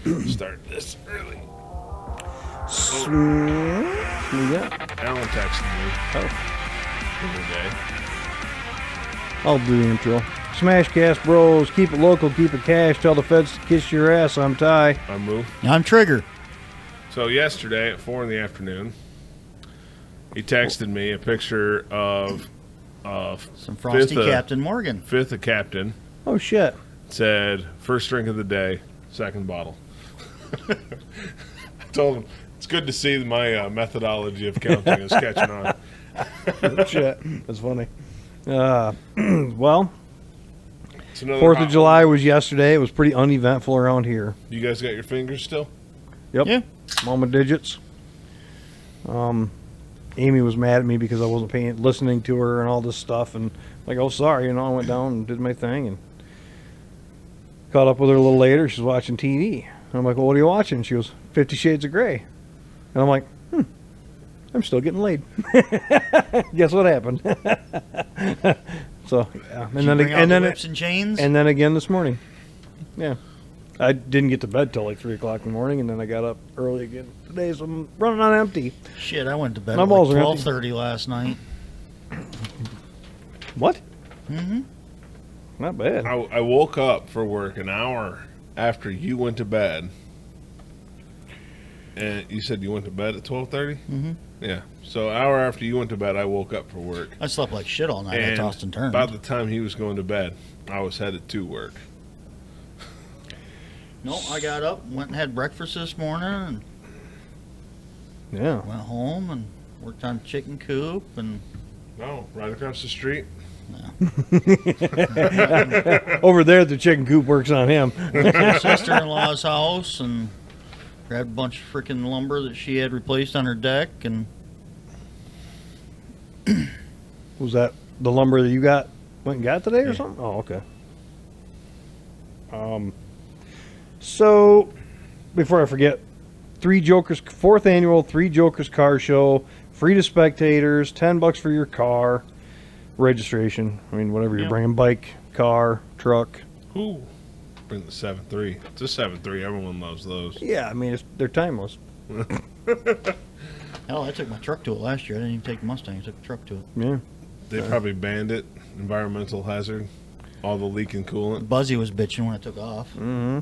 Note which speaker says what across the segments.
Speaker 1: Start this early.
Speaker 2: Yeah.
Speaker 1: Alan texted me
Speaker 2: Oh.
Speaker 1: the other day.
Speaker 2: I'll do the intro. SmashCastBros, keep it local, keep it cash. Tell the feds to kiss your ass. I'm Ty.
Speaker 1: I'm Moo.
Speaker 3: I'm Trigger.
Speaker 1: So yesterday at 4 in the afternoon, he texted me a picture of
Speaker 3: Some Frosty
Speaker 1: Fifth,
Speaker 3: Captain Morgan.
Speaker 1: Fifth of Captain.
Speaker 2: Oh, shit.
Speaker 1: Said, first drink of the day, second bottle. I told him, it's good to see my methodology of counting is catching on.
Speaker 2: Shit. That's funny. Well, 4th of
Speaker 1: hot
Speaker 2: July
Speaker 1: one.
Speaker 2: was yesterday. It was pretty uneventful around here.
Speaker 1: You guys got your fingers still?
Speaker 2: Yep.
Speaker 3: Yeah.
Speaker 2: Mama digits. Amy was mad at me because I wasn't listening to her and all this stuff, and like, oh, sorry, I went down and did my thing and caught up with her a little later. She's watching TV, and I'm like, well, what are you watching? She goes, 50 Shades of Grey, and I'm like, I'm still getting laid. Guess what happened? So, yeah.
Speaker 3: And then whips and chains.
Speaker 2: And then again this morning. Yeah. I didn't get to bed till like 3 o'clock in the morning, and then I got up early again today, so I'm running on empty.
Speaker 3: Shit, I went to bed
Speaker 2: My
Speaker 3: at
Speaker 2: balls
Speaker 3: like
Speaker 2: are empty.
Speaker 3: 12:30 last night.
Speaker 2: What?
Speaker 3: Mm-hmm.
Speaker 2: Not bad.
Speaker 1: I woke up for work an hour after you went to bed. And you said you went to bed at 12:30?
Speaker 3: Mm-hmm.
Speaker 1: Yeah. So an hour after you went to bed, I woke up for work.
Speaker 3: I slept like shit all night. I
Speaker 1: And
Speaker 3: tossed and turned.
Speaker 1: by the time he was going to bed, I was headed to work.
Speaker 3: No, I got up, went and had breakfast this morning, and
Speaker 2: Yeah.
Speaker 3: went home and worked on chicken coop and
Speaker 1: No, right across the street.
Speaker 2: Over there, the chicken coop works on him.
Speaker 3: my sister-in-law's house and grabbed a bunch of freaking lumber that she had replaced on her deck, and
Speaker 2: Was that the lumber that you went and got today or
Speaker 1: Yeah.
Speaker 2: something? Oh, okay. So, before I forget, 4th annual Three Jokers car show, free to spectators, $10 for your car, registration. I mean, whatever you're
Speaker 3: Yep.
Speaker 2: bringing, bike, car, truck.
Speaker 1: Ooh. Bring the 7.3. It's a 7.3. Everyone loves those.
Speaker 2: Yeah, I mean, they're timeless.
Speaker 3: hell, I took my truck to it last year. I didn't even take the Mustang. I took the truck to it.
Speaker 2: Yeah.
Speaker 1: They probably banned it. Environmental hazard. All the leaking coolant.
Speaker 3: Buzzy was bitching when it took off.
Speaker 2: Mm-hmm.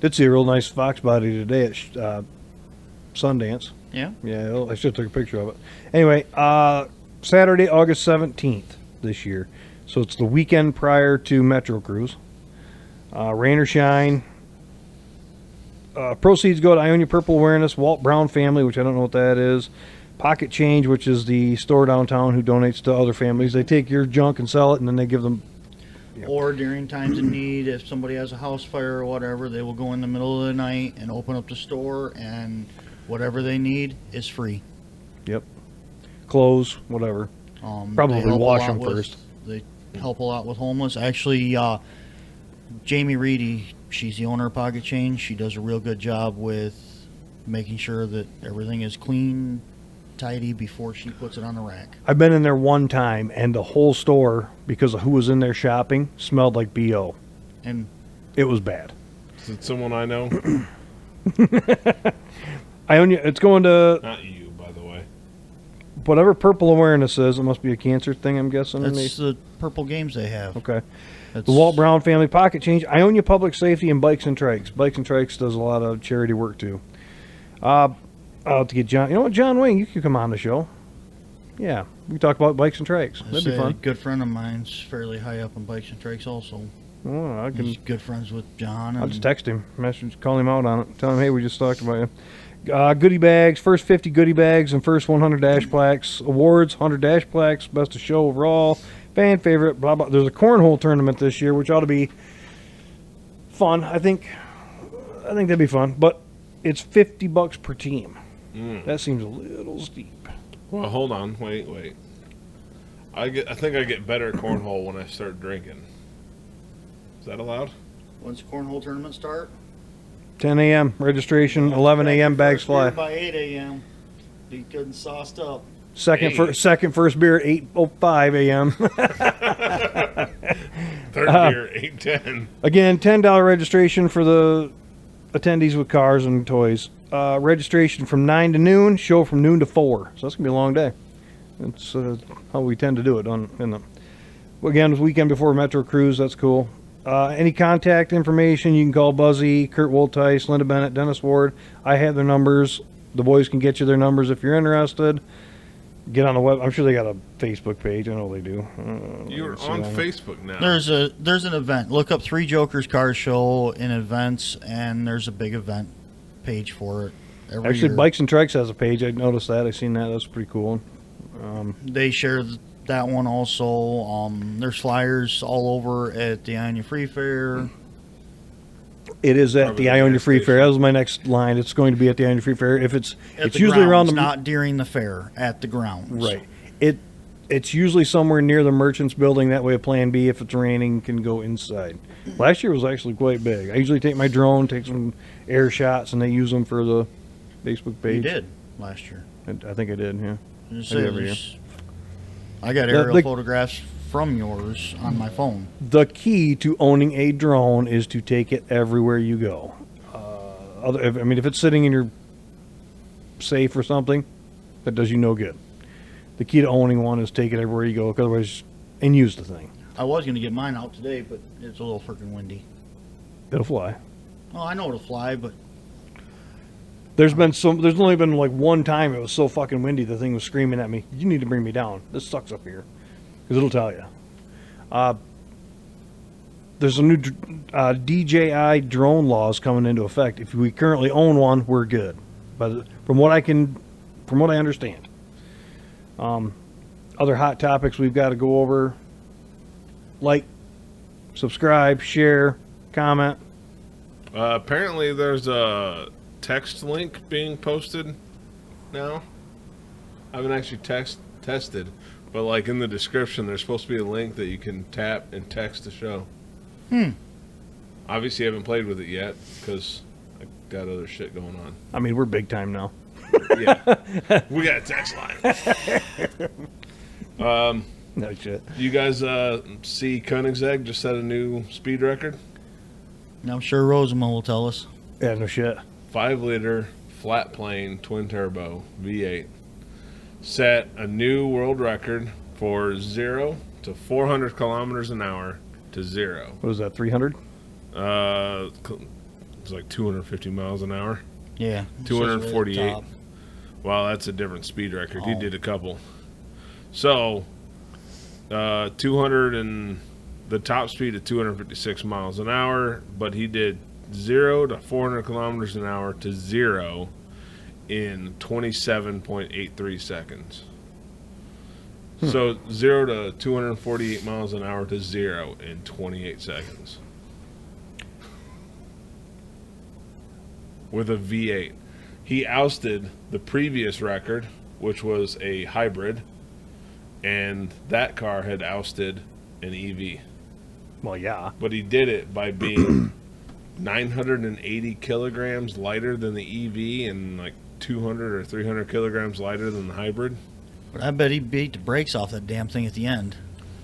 Speaker 2: Did see a real nice fox body today at Sundance.
Speaker 3: Yeah.
Speaker 2: Yeah, I should have took a picture of it. Anyway, Saturday, August 17th this year. So it's the weekend prior to Metro Cruise. Rain or shine. Proceeds go to Ionia Purple Awareness, Walt Brown Family, which I don't know what that is. Pocket Change, which is the store downtown who donates to other families. They take your junk and sell it, and then they give them... Yep.
Speaker 3: Or during times of need, if somebody has a house fire or whatever, they will go in the middle of the night and open up the store, and whatever they need is free.
Speaker 2: Yep. Clothes, whatever. Probably
Speaker 3: they help a
Speaker 2: wash
Speaker 3: lot
Speaker 2: them
Speaker 3: with-
Speaker 2: first.
Speaker 3: They help a lot with homeless. Actually, Jamie Reedy, she's the owner of Pocket Change. She does a real good job with making sure that everything is clean, tidy before she puts it on the rack.
Speaker 2: I've been in there one time, and the whole store, because of who was in there shopping, smelled like B.O.
Speaker 3: And
Speaker 2: It was bad.
Speaker 1: Is it someone I know?
Speaker 2: Ionia, it's going to
Speaker 1: Not you, by the way.
Speaker 2: whatever Purple Awareness is. It must be a cancer thing, I'm guessing.
Speaker 3: that's the purple games they have.
Speaker 2: Okay.
Speaker 3: That's,
Speaker 2: The Walt Brown Family, Pocket Change, Ionia Public Safety, and Bikes and Trikes. Bikes and Trikes does a lot of charity work, too. I'll have to get John. You know what, John Wayne, you could come on the show. Yeah, we talk about Bikes and Trikes. That'd be
Speaker 3: A
Speaker 2: fun.
Speaker 3: good friend of mine's fairly high up in Bikes and Trikes also.
Speaker 2: Oh,
Speaker 3: He's good friends with John.
Speaker 2: I'll
Speaker 3: And
Speaker 2: just text him, message, call him out on it. Tell him, hey, we just talked about you. Goodie bags, first 50 goodie bags and first 100 dash plaques. Awards, 100 dash plaques, best of show overall. Fan favorite, blah, blah. There's a cornhole tournament this year, which ought to be fun. I think that'd be fun. But it's $50 per team. That seems a little steep.
Speaker 1: Well, hold on. Wait. I think I get better at cornhole when I start drinking. Is that allowed?
Speaker 3: when's the cornhole tournament start?
Speaker 2: 10 a.m. registration, 11 a.m. bags fly.
Speaker 3: By 8 a.m. Be good and sauced up.
Speaker 2: Second first beer at 8:05 a.m.
Speaker 1: Third beer, 8:10.
Speaker 2: Again, $10 registration for the attendees with cars and toys. Registration from 9 to noon, show from noon to 4. So that's going to be a long day. That's how we tend to do it. Again, weekend before Metro Cruise, that's cool. Any contact information, you can call Buzzy, Kurt Woltice, Linda Bennett, Dennis Ward. I have their numbers. The boys can get you their numbers if you're interested. Get on the web. I'm sure they got a Facebook page. I know they do.
Speaker 1: You're on Facebook now.
Speaker 3: There's an event. Look up Three Jokers Car Show in events, and there's a big event page for it. Every year.
Speaker 2: Bikes and Trikes has a page. I noticed that. I seen that. That's pretty cool.
Speaker 3: They share that one also. There's flyers all over at the Ionia Free Fair.
Speaker 2: It is at
Speaker 1: Probably
Speaker 2: the
Speaker 1: the
Speaker 2: Ionia
Speaker 1: gas
Speaker 2: Free
Speaker 1: station.
Speaker 2: Fair. That was my next line. It's going to be at the Ionia Free Fair. If it's
Speaker 3: At the
Speaker 2: usually around
Speaker 3: grounds,
Speaker 2: the
Speaker 3: not during the fair, at the grounds.
Speaker 2: right. It's usually somewhere near the Merchants Building. That way, a Plan B, if it's raining, can go inside. Last year was actually quite big. I usually take my drone, take some air shots, and they use them for the Facebook page.
Speaker 3: You did last year.
Speaker 2: I think I did. Yeah.
Speaker 3: Just
Speaker 2: I do
Speaker 3: say
Speaker 2: every
Speaker 3: there's- I got aerial photographs from yours on my phone.
Speaker 2: The key to owning a drone is to take it everywhere you go. If it's sitting in your safe or something, that does you no good. The key to owning one is take it everywhere you go, otherwise, and use the thing.
Speaker 3: I was going to get mine out today, but it's a little freaking windy.
Speaker 2: It'll fly.
Speaker 3: Oh, I know it'll fly, but
Speaker 2: There's only been like one time it was so fucking windy the thing was screaming at me, "You need to bring me down. This sucks up here," because it'll tell you. There's a new DJI drone laws coming into effect. If we currently own one, we're good. But from what I understand, other hot topics we've got to go over: like, subscribe, share, comment.
Speaker 1: Apparently, there's a text link being posted now. I haven't actually tested, but like in the description, there's supposed to be a link that you can tap and text the show. Obviously, I haven't played with it yet because I got other shit going on.
Speaker 2: I mean, we're big time now.
Speaker 1: Yeah, we got a text line.
Speaker 2: No shit.
Speaker 1: You guys see Koenigsegg just set a new speed record?
Speaker 3: I'm sure Rosamond will tell us.
Speaker 2: Yeah, no shit.
Speaker 1: 5-liter flat plane twin turbo V8 set a new world record for 0 to 400 kilometers an hour to 0.
Speaker 2: What is that? 300?
Speaker 1: It's like 250 miles an hour.
Speaker 3: Yeah.
Speaker 1: 248. Wow, that's a different speed record. He
Speaker 3: Oh.
Speaker 1: did a couple. So, 200 and the top speed of 256 miles an hour, but he did 0 to 400 kilometers an hour to 0 in 27.83 seconds. So 0 to 248 miles an hour to 0 in 28 seconds. With a V8. He ousted the previous record, which was a hybrid, and that car had ousted an EV.
Speaker 2: Well, yeah.
Speaker 1: But he did it by being 980 kilograms lighter than the EV and like 200 or 300 kilograms lighter than the hybrid.
Speaker 3: But I bet he beat the brakes off that damn thing at the end.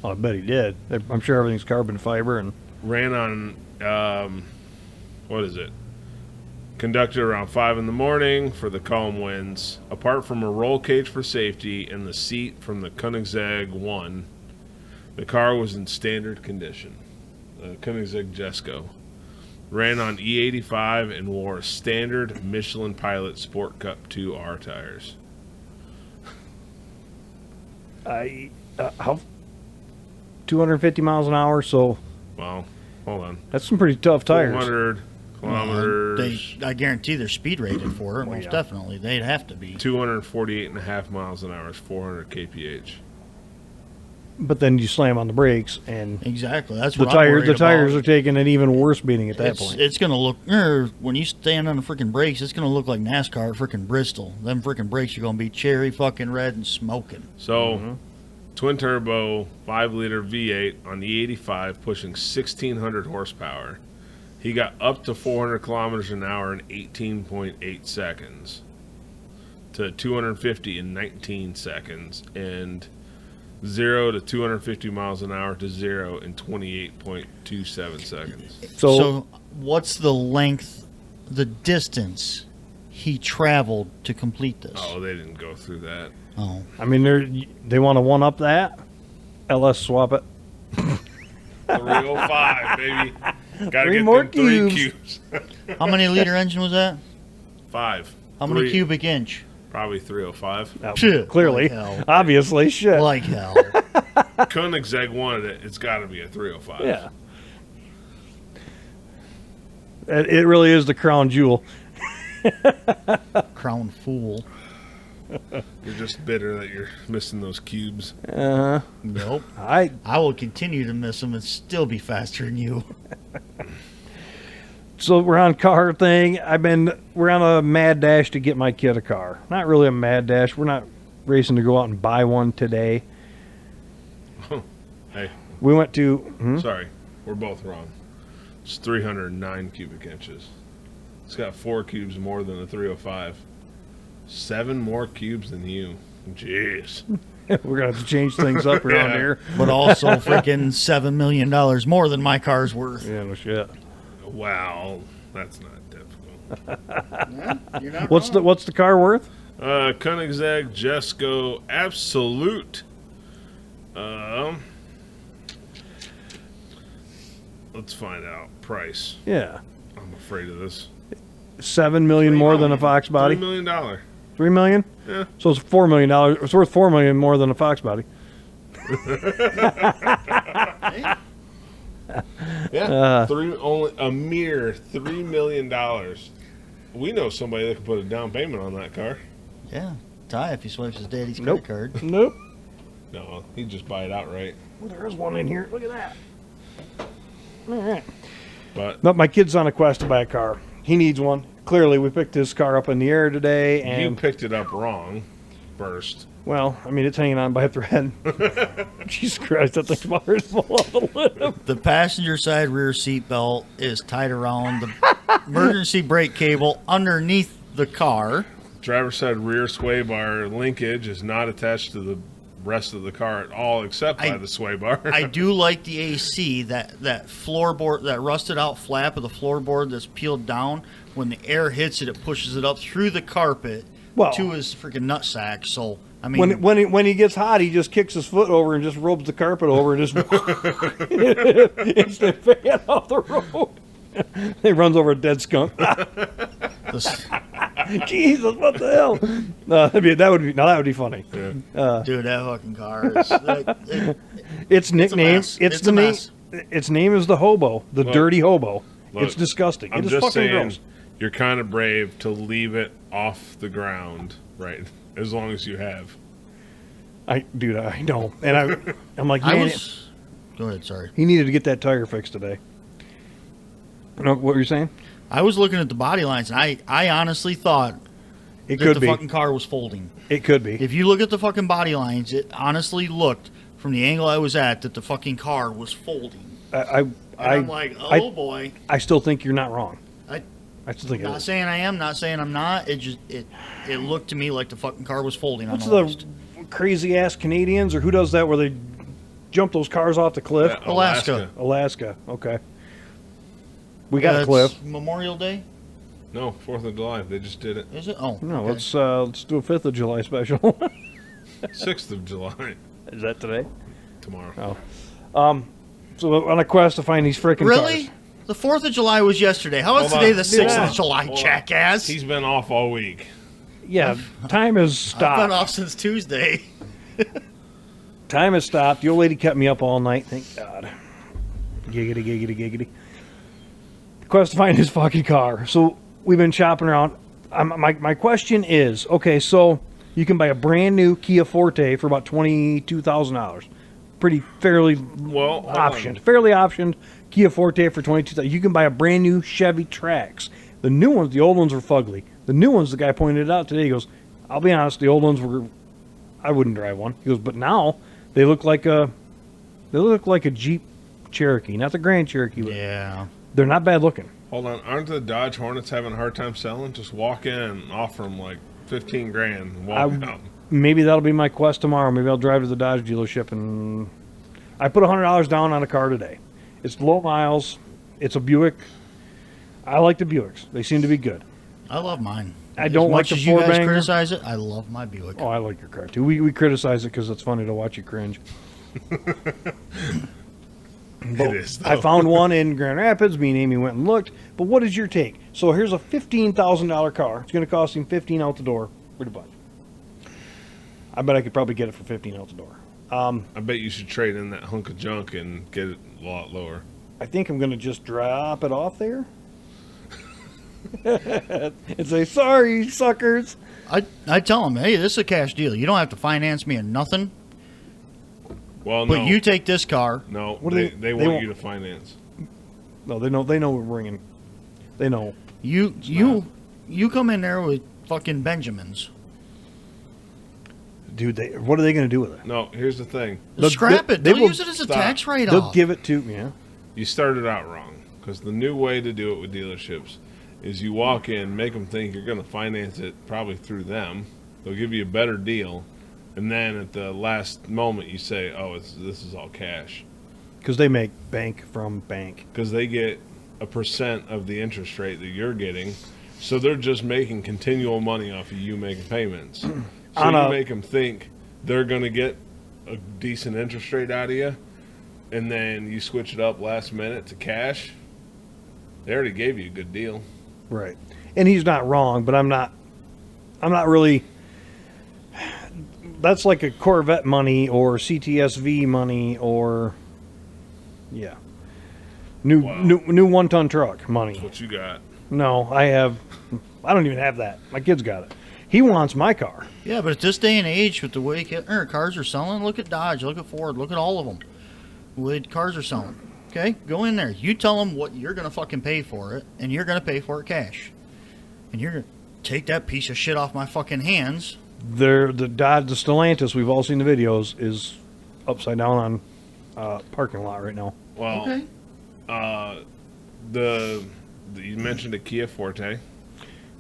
Speaker 2: Oh, I bet he did. I'm sure everything's carbon fiber and
Speaker 1: Ran on, what is it? Conducted around 5 in the morning for the calm winds. Apart from a roll cage for safety and the seat from the Koenigsegg 1, the car was in standard condition. The Koenigsegg Jesko. Ran on E85 and wore standard Michelin Pilot Sport Cup 2R tires.
Speaker 2: how 250 miles an hour, so
Speaker 1: Well, hold on.
Speaker 2: that's some pretty tough tires.
Speaker 1: 400 kilometers.
Speaker 3: I guarantee they're speed rated for it. Most
Speaker 2: yeah.
Speaker 3: definitely. They'd have to be.
Speaker 1: 248.5 miles an hour is 400 kph.
Speaker 2: But then you slam on the brakes and
Speaker 3: Exactly. That's
Speaker 2: the
Speaker 3: what I'm worried
Speaker 2: tires
Speaker 3: about.
Speaker 2: are taking an even worse beating at that point.
Speaker 3: It's going to look, when you stand on the freaking brakes, it's going to look like NASCAR at freaking Bristol. Them freaking brakes are going to be cherry fucking red and smoking.
Speaker 1: So, twin turbo 5-liter V8 on the 85 pushing 1,600 horsepower. He got up to 400 kilometers an hour in 18.8 seconds to 250 in 19 seconds and 0 to 250 miles an hour to 0 in 28.27 seconds.
Speaker 3: So what's the length the distance he traveled to complete this.
Speaker 1: Oh, they didn't go through that.
Speaker 3: Oh.
Speaker 2: I mean, they want to one up that. LS swap it.
Speaker 1: 305, baby. Gotta
Speaker 2: Three
Speaker 1: get
Speaker 2: more
Speaker 1: them 3
Speaker 2: cubes.
Speaker 1: cubes.
Speaker 3: How many liter engine was that?
Speaker 1: 5.
Speaker 3: How many
Speaker 1: 3,
Speaker 3: cubic inch?
Speaker 1: Probably 305.
Speaker 2: Oh,
Speaker 3: Shit,
Speaker 2: clearly.
Speaker 3: like hell.
Speaker 2: Obviously. Shit.
Speaker 3: Like hell.
Speaker 1: Koenigsegg wanted it. It's got to be a 305.
Speaker 2: Yeah. It really is the crown jewel.
Speaker 3: Crown fool.
Speaker 1: You're just bitter that you're missing those cubes.
Speaker 3: Nope.
Speaker 2: I
Speaker 3: I will continue to miss them and still be faster than you.
Speaker 2: So we're on car thing. We're on a mad dash to get my kid a car. Not really a mad dash. We're not racing to go out and buy one today.
Speaker 1: Hey,
Speaker 2: We went to.
Speaker 1: sorry. We're both wrong. It's 309 cubic inches. It's got 4 cubes more than a 305. 7 more cubes than you. Jeez.
Speaker 2: We're gonna have to change things up around
Speaker 1: Yeah.
Speaker 2: here.
Speaker 3: But also freaking $7 million more than my car's worth.
Speaker 2: Yeah, no shit.
Speaker 1: Wow. That's not difficult.
Speaker 3: Yeah, you're not
Speaker 2: What's the car worth?
Speaker 1: Koenigsegg Jesko Absolute. Let's find out. Price.
Speaker 2: Yeah,
Speaker 1: I'm afraid of this.
Speaker 2: $7 million more than a Fox body.
Speaker 1: $3 million.
Speaker 2: $3 million.
Speaker 1: Yeah.
Speaker 2: So it's $4 million. It's worth $4 million more than a Fox body.
Speaker 1: Yeah. Only a mere $3 million. We know somebody that can put a down payment on that car.
Speaker 3: Yeah. Ty, if he swipes his daddy's
Speaker 2: Nope.
Speaker 3: credit card.
Speaker 2: Nope.
Speaker 1: No, he'd just buy it outright.
Speaker 2: Well, there is one in here. Look at that. All right.
Speaker 1: But
Speaker 2: No, my kid's on a quest to buy a car. He needs one. Clearly, we picked his car up in the air today,
Speaker 1: you
Speaker 2: and
Speaker 1: picked it up wrong first.
Speaker 2: well, I mean, it's hanging on by a thread. Jesus Christ, that thing's about ready to fall off the lip.
Speaker 3: The passenger side rear seat belt is tied around the emergency brake cable underneath the car.
Speaker 1: Driver's side rear sway bar linkage is not attached to the rest of the car at all, except by the sway bar.
Speaker 3: I do like the AC, that floorboard, that rusted out flap of the floorboard that's peeled down. When the air hits it, it pushes it up through the carpet
Speaker 2: Well-
Speaker 3: to his freaking nutsack. So, I mean,
Speaker 2: When he gets hot, he just kicks his foot over and just rubs the carpet over and just instant fan off the road. He runs over a dead skunk.
Speaker 3: this,
Speaker 2: Jesus, what the hell? That would be funny.
Speaker 1: Yeah.
Speaker 3: dude, that fucking car is.
Speaker 2: Its nickname.
Speaker 3: mess.
Speaker 2: It's
Speaker 3: It's
Speaker 2: the
Speaker 3: a
Speaker 2: name.
Speaker 3: mess.
Speaker 2: Its name is the hobo, the
Speaker 1: Look,
Speaker 2: dirty hobo.
Speaker 1: look,
Speaker 2: It's disgusting.
Speaker 1: I'm
Speaker 2: It is
Speaker 1: just
Speaker 2: fucking
Speaker 1: saying,
Speaker 2: gross.
Speaker 1: you're kind of brave to leave it off the ground, right? As long as you have.
Speaker 2: I know, and I'm like,
Speaker 3: I
Speaker 2: man,
Speaker 3: was. Go ahead, sorry.
Speaker 2: he needed to get that tire fixed today. You know what you're saying?
Speaker 3: I was looking at the body lines, and I honestly thought
Speaker 2: It
Speaker 3: that
Speaker 2: could
Speaker 3: the
Speaker 2: be.
Speaker 3: fucking car was folding.
Speaker 2: It could be.
Speaker 3: If you look at the fucking body lines, it honestly looked from the angle I was at that the fucking car was folding. And I'm like, oh boy.
Speaker 2: I still think you're not wrong.
Speaker 3: I
Speaker 2: still think it
Speaker 3: not
Speaker 2: is.
Speaker 3: saying I am, not saying I'm not. It looked to me like the fucking car was folding.
Speaker 2: What's
Speaker 3: on the list.
Speaker 2: the crazy ass Canadians or who does that where they jump those cars off the cliff?
Speaker 1: Yeah,
Speaker 3: Alaska.
Speaker 2: Alaska. Okay. We got a
Speaker 3: It's
Speaker 2: cliff.
Speaker 3: Memorial Day,
Speaker 1: No, 4th of July. They just did it.
Speaker 3: is it? Oh,
Speaker 2: No,
Speaker 3: okay.
Speaker 2: let's do a 5th of July special.
Speaker 1: 6th of July.
Speaker 2: Is that today?
Speaker 1: Tomorrow.
Speaker 2: So on a quest to find these freaking
Speaker 3: Really?
Speaker 2: cars.
Speaker 3: The 4th of July was yesterday. How is
Speaker 1: Hold
Speaker 3: today
Speaker 1: on.
Speaker 3: the 6th
Speaker 2: Yeah.
Speaker 3: of July,
Speaker 1: Hold on.
Speaker 3: jackass?
Speaker 1: He's been off all week.
Speaker 2: Yeah, time has
Speaker 3: I've been
Speaker 2: stopped.
Speaker 3: off since Tuesday.
Speaker 2: Time has stopped. The old lady kept me up all night. Thank God. Giggity, giggity, giggity. The quest to find his fucking car. So we've been shopping around. My question is, okay, so you can buy a brand new Kia Forte for about $22,000. Pretty fairly
Speaker 1: Well, hold on.
Speaker 2: optioned. Fairly optioned Kia Forte for $22,000. You can buy a brand new Chevy Trax. The new ones, the old ones were fugly. The new ones, the guy pointed it out today. He goes, I'll be honest, the old ones were, I wouldn't drive one. He goes, but now they look like a Jeep Cherokee, not the Grand Cherokee. But
Speaker 3: Yeah.
Speaker 2: they're not bad looking.
Speaker 1: Hold on. Aren't the Dodge Hornets having a hard time selling? Just walk in and offer them like 15 grand and walk out.
Speaker 2: Maybe that'll be my quest tomorrow. Maybe I'll drive to the Dodge dealership and I put $100 down on a car today. It's low miles. It's a Buick. I like the Buicks. They seem to be good.
Speaker 3: I love mine.
Speaker 2: I don't like the
Speaker 3: as you guys
Speaker 2: four-banger.
Speaker 3: criticize it, I love my Buick.
Speaker 2: Oh, I like your car too. We criticize it because it's funny to watch you cringe.
Speaker 1: It is, though.
Speaker 2: I found one in Grand Rapids. Me and Amy went and looked. But what is your take? So here's a $15,000 car. It's going to cost him $15 out the door. Pretty much. I bet I could probably get it for $15 out the door.
Speaker 1: I bet you should trade in that hunk of junk and get it a lot lower.
Speaker 2: I think I'm going to just drop it off there and say, sorry, suckers.
Speaker 3: I tell them, hey, this is a cash deal. You don't have to finance me or nothing.
Speaker 1: Well,
Speaker 3: But
Speaker 1: no.
Speaker 3: you take this car.
Speaker 1: No,
Speaker 2: What do
Speaker 1: they
Speaker 2: they
Speaker 1: want
Speaker 2: won't-
Speaker 1: you to finance.
Speaker 2: No, they know we're ringing. They know.
Speaker 3: You come in there with fucking Benjamins.
Speaker 2: Dude, what are they going to do with it?
Speaker 1: No, here's the thing.
Speaker 3: Scrap it.
Speaker 2: they
Speaker 3: They'll
Speaker 2: will
Speaker 3: use it as a
Speaker 1: stop.
Speaker 3: tax
Speaker 2: They'll
Speaker 3: write-off.
Speaker 2: give it to, yeah.
Speaker 1: You started out wrong because the new way to do it with dealerships is you walk in, make them think you're going to finance it probably through them. They'll give you a better deal, and then at the last moment you say, "Oh, this is all cash,"
Speaker 2: Because they make bank from bank.
Speaker 1: because they get a percent of the interest rate that you're getting, so they're just making continual money off of you making payments. So
Speaker 2: On
Speaker 1: you
Speaker 2: a-
Speaker 1: make them think they're going to get a decent interest rate out of you, and then you switch it up last minute to cash. They already gave you a good deal.
Speaker 2: Right. And he's not wrong, but I'm not really. That's like a Corvette money or CTSV money or, yeah, new
Speaker 1: Wow.
Speaker 2: new 1-ton truck money.
Speaker 1: That's what you got.
Speaker 2: No, I don't even have that. My kid's got it. He wants my car.
Speaker 3: Yeah, but at this day and age, with the way cars are selling, look at Dodge, look at Ford, look at all of them. The way cars are selling. Okay, go in there. You tell them what you're gonna fucking pay for it, and you're gonna pay for it cash. And you're gonna take that piece of shit off my fucking hands.
Speaker 2: The Dodge, the Stellantis, we've all seen the videos, is upside down on parking lot right now.
Speaker 1: Well,
Speaker 3: Okay.
Speaker 1: You mentioned a Kia Forte.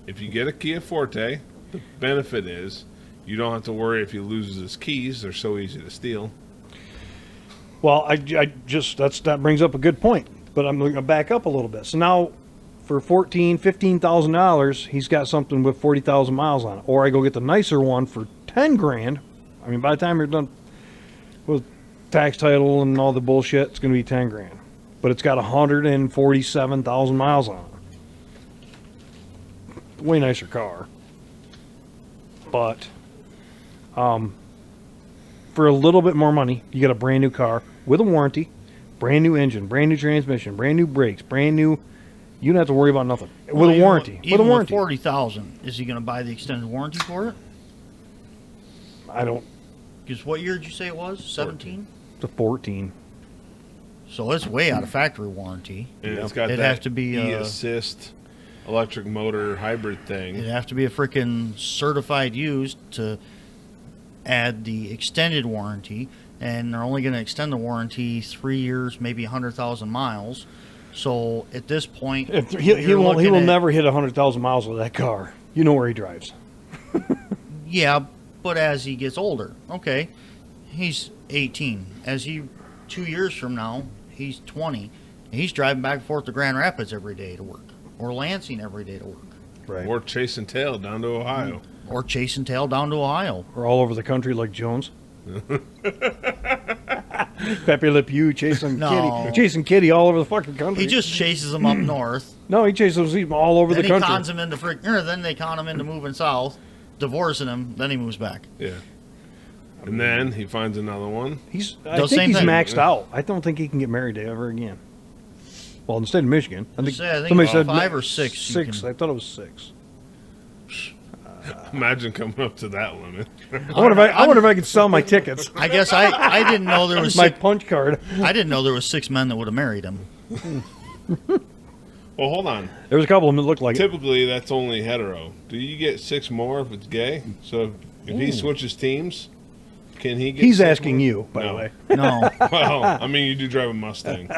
Speaker 1: If you get a Kia Forte, the benefit is you don't have to worry if he loses his keys. They're so easy to steal.
Speaker 2: Well, I just that brings up a good point, but I'm going to back up a little bit. So now, for $15,000, he's got something with 40,000 miles on it, or I go get the nicer one for 10 grand. I mean, by the time you're done with tax title and all the bullshit, it's going to be 10 grand. But it's got 147,000 miles on it. Way nicer car. But, for a little bit more money, you get a brand new car with a warranty, brand new engine, brand new transmission, brand new brakes, brand new. You don't have to worry about nothing with a warranty.
Speaker 3: Even
Speaker 2: With a warranty.
Speaker 3: 40,000, is he gonna buy the extended warranty for it?
Speaker 2: I don't.
Speaker 3: Because what year did you say it was? 17.
Speaker 2: It's a 14.
Speaker 3: So it's way out of factory warranty.
Speaker 1: And it's got
Speaker 3: It'd
Speaker 1: that
Speaker 3: have to be,
Speaker 1: e-assist electric motor hybrid thing.
Speaker 3: It'd have to be a freaking certified used to add the extended warranty, and they're only going to extend the warranty 3 years, maybe 100,000 miles. So at this point,
Speaker 2: He will never hit 100,000 miles with that car. You know where he drives.
Speaker 3: Yeah, but as he gets older, okay, he's 18. As he 2 years from now, he's 20. He's driving back and forth to Grand Rapids every day to work, or Lansing every day to work,
Speaker 2: Right.
Speaker 1: Or chasing tail down to Ohio.
Speaker 3: or chasing tail down to Ohio.
Speaker 2: Or all over the country like Jones. Pepe Le Pew chasing Kitty all over the fucking country.
Speaker 3: He just chases them up north.
Speaker 2: No, he chases them all over
Speaker 3: Then
Speaker 2: the
Speaker 3: he
Speaker 2: country.
Speaker 3: cons him into then they con him into moving south, divorcing him. Then he moves back.
Speaker 1: Yeah. And then he finds another one.
Speaker 2: I
Speaker 3: Does
Speaker 2: think
Speaker 3: same
Speaker 2: he's
Speaker 3: thing.
Speaker 2: maxed out. I don't think he can get married ever again. Well, in the state of Michigan, I think
Speaker 3: I think
Speaker 2: somebody
Speaker 3: about
Speaker 2: said
Speaker 3: 5 or 6. you
Speaker 2: Six.
Speaker 3: can-
Speaker 2: I thought it was 6.
Speaker 1: Imagine coming up to that limit.
Speaker 2: I wonder if I could sell my tickets,
Speaker 3: I guess I didn't know there was
Speaker 2: my punch card.
Speaker 3: I didn't know there was 6 men that would have married him.
Speaker 1: Well, hold on.
Speaker 2: There was a couple of them that looked like it.
Speaker 1: Typically, that's only hetero. Do you get 6 more if it's gay? So if he switches teams, can he get
Speaker 2: He's
Speaker 1: 6
Speaker 2: asking
Speaker 1: more?
Speaker 2: you, by the
Speaker 1: No.
Speaker 2: way.
Speaker 3: No,
Speaker 1: Well, I mean, you do drive a Mustang.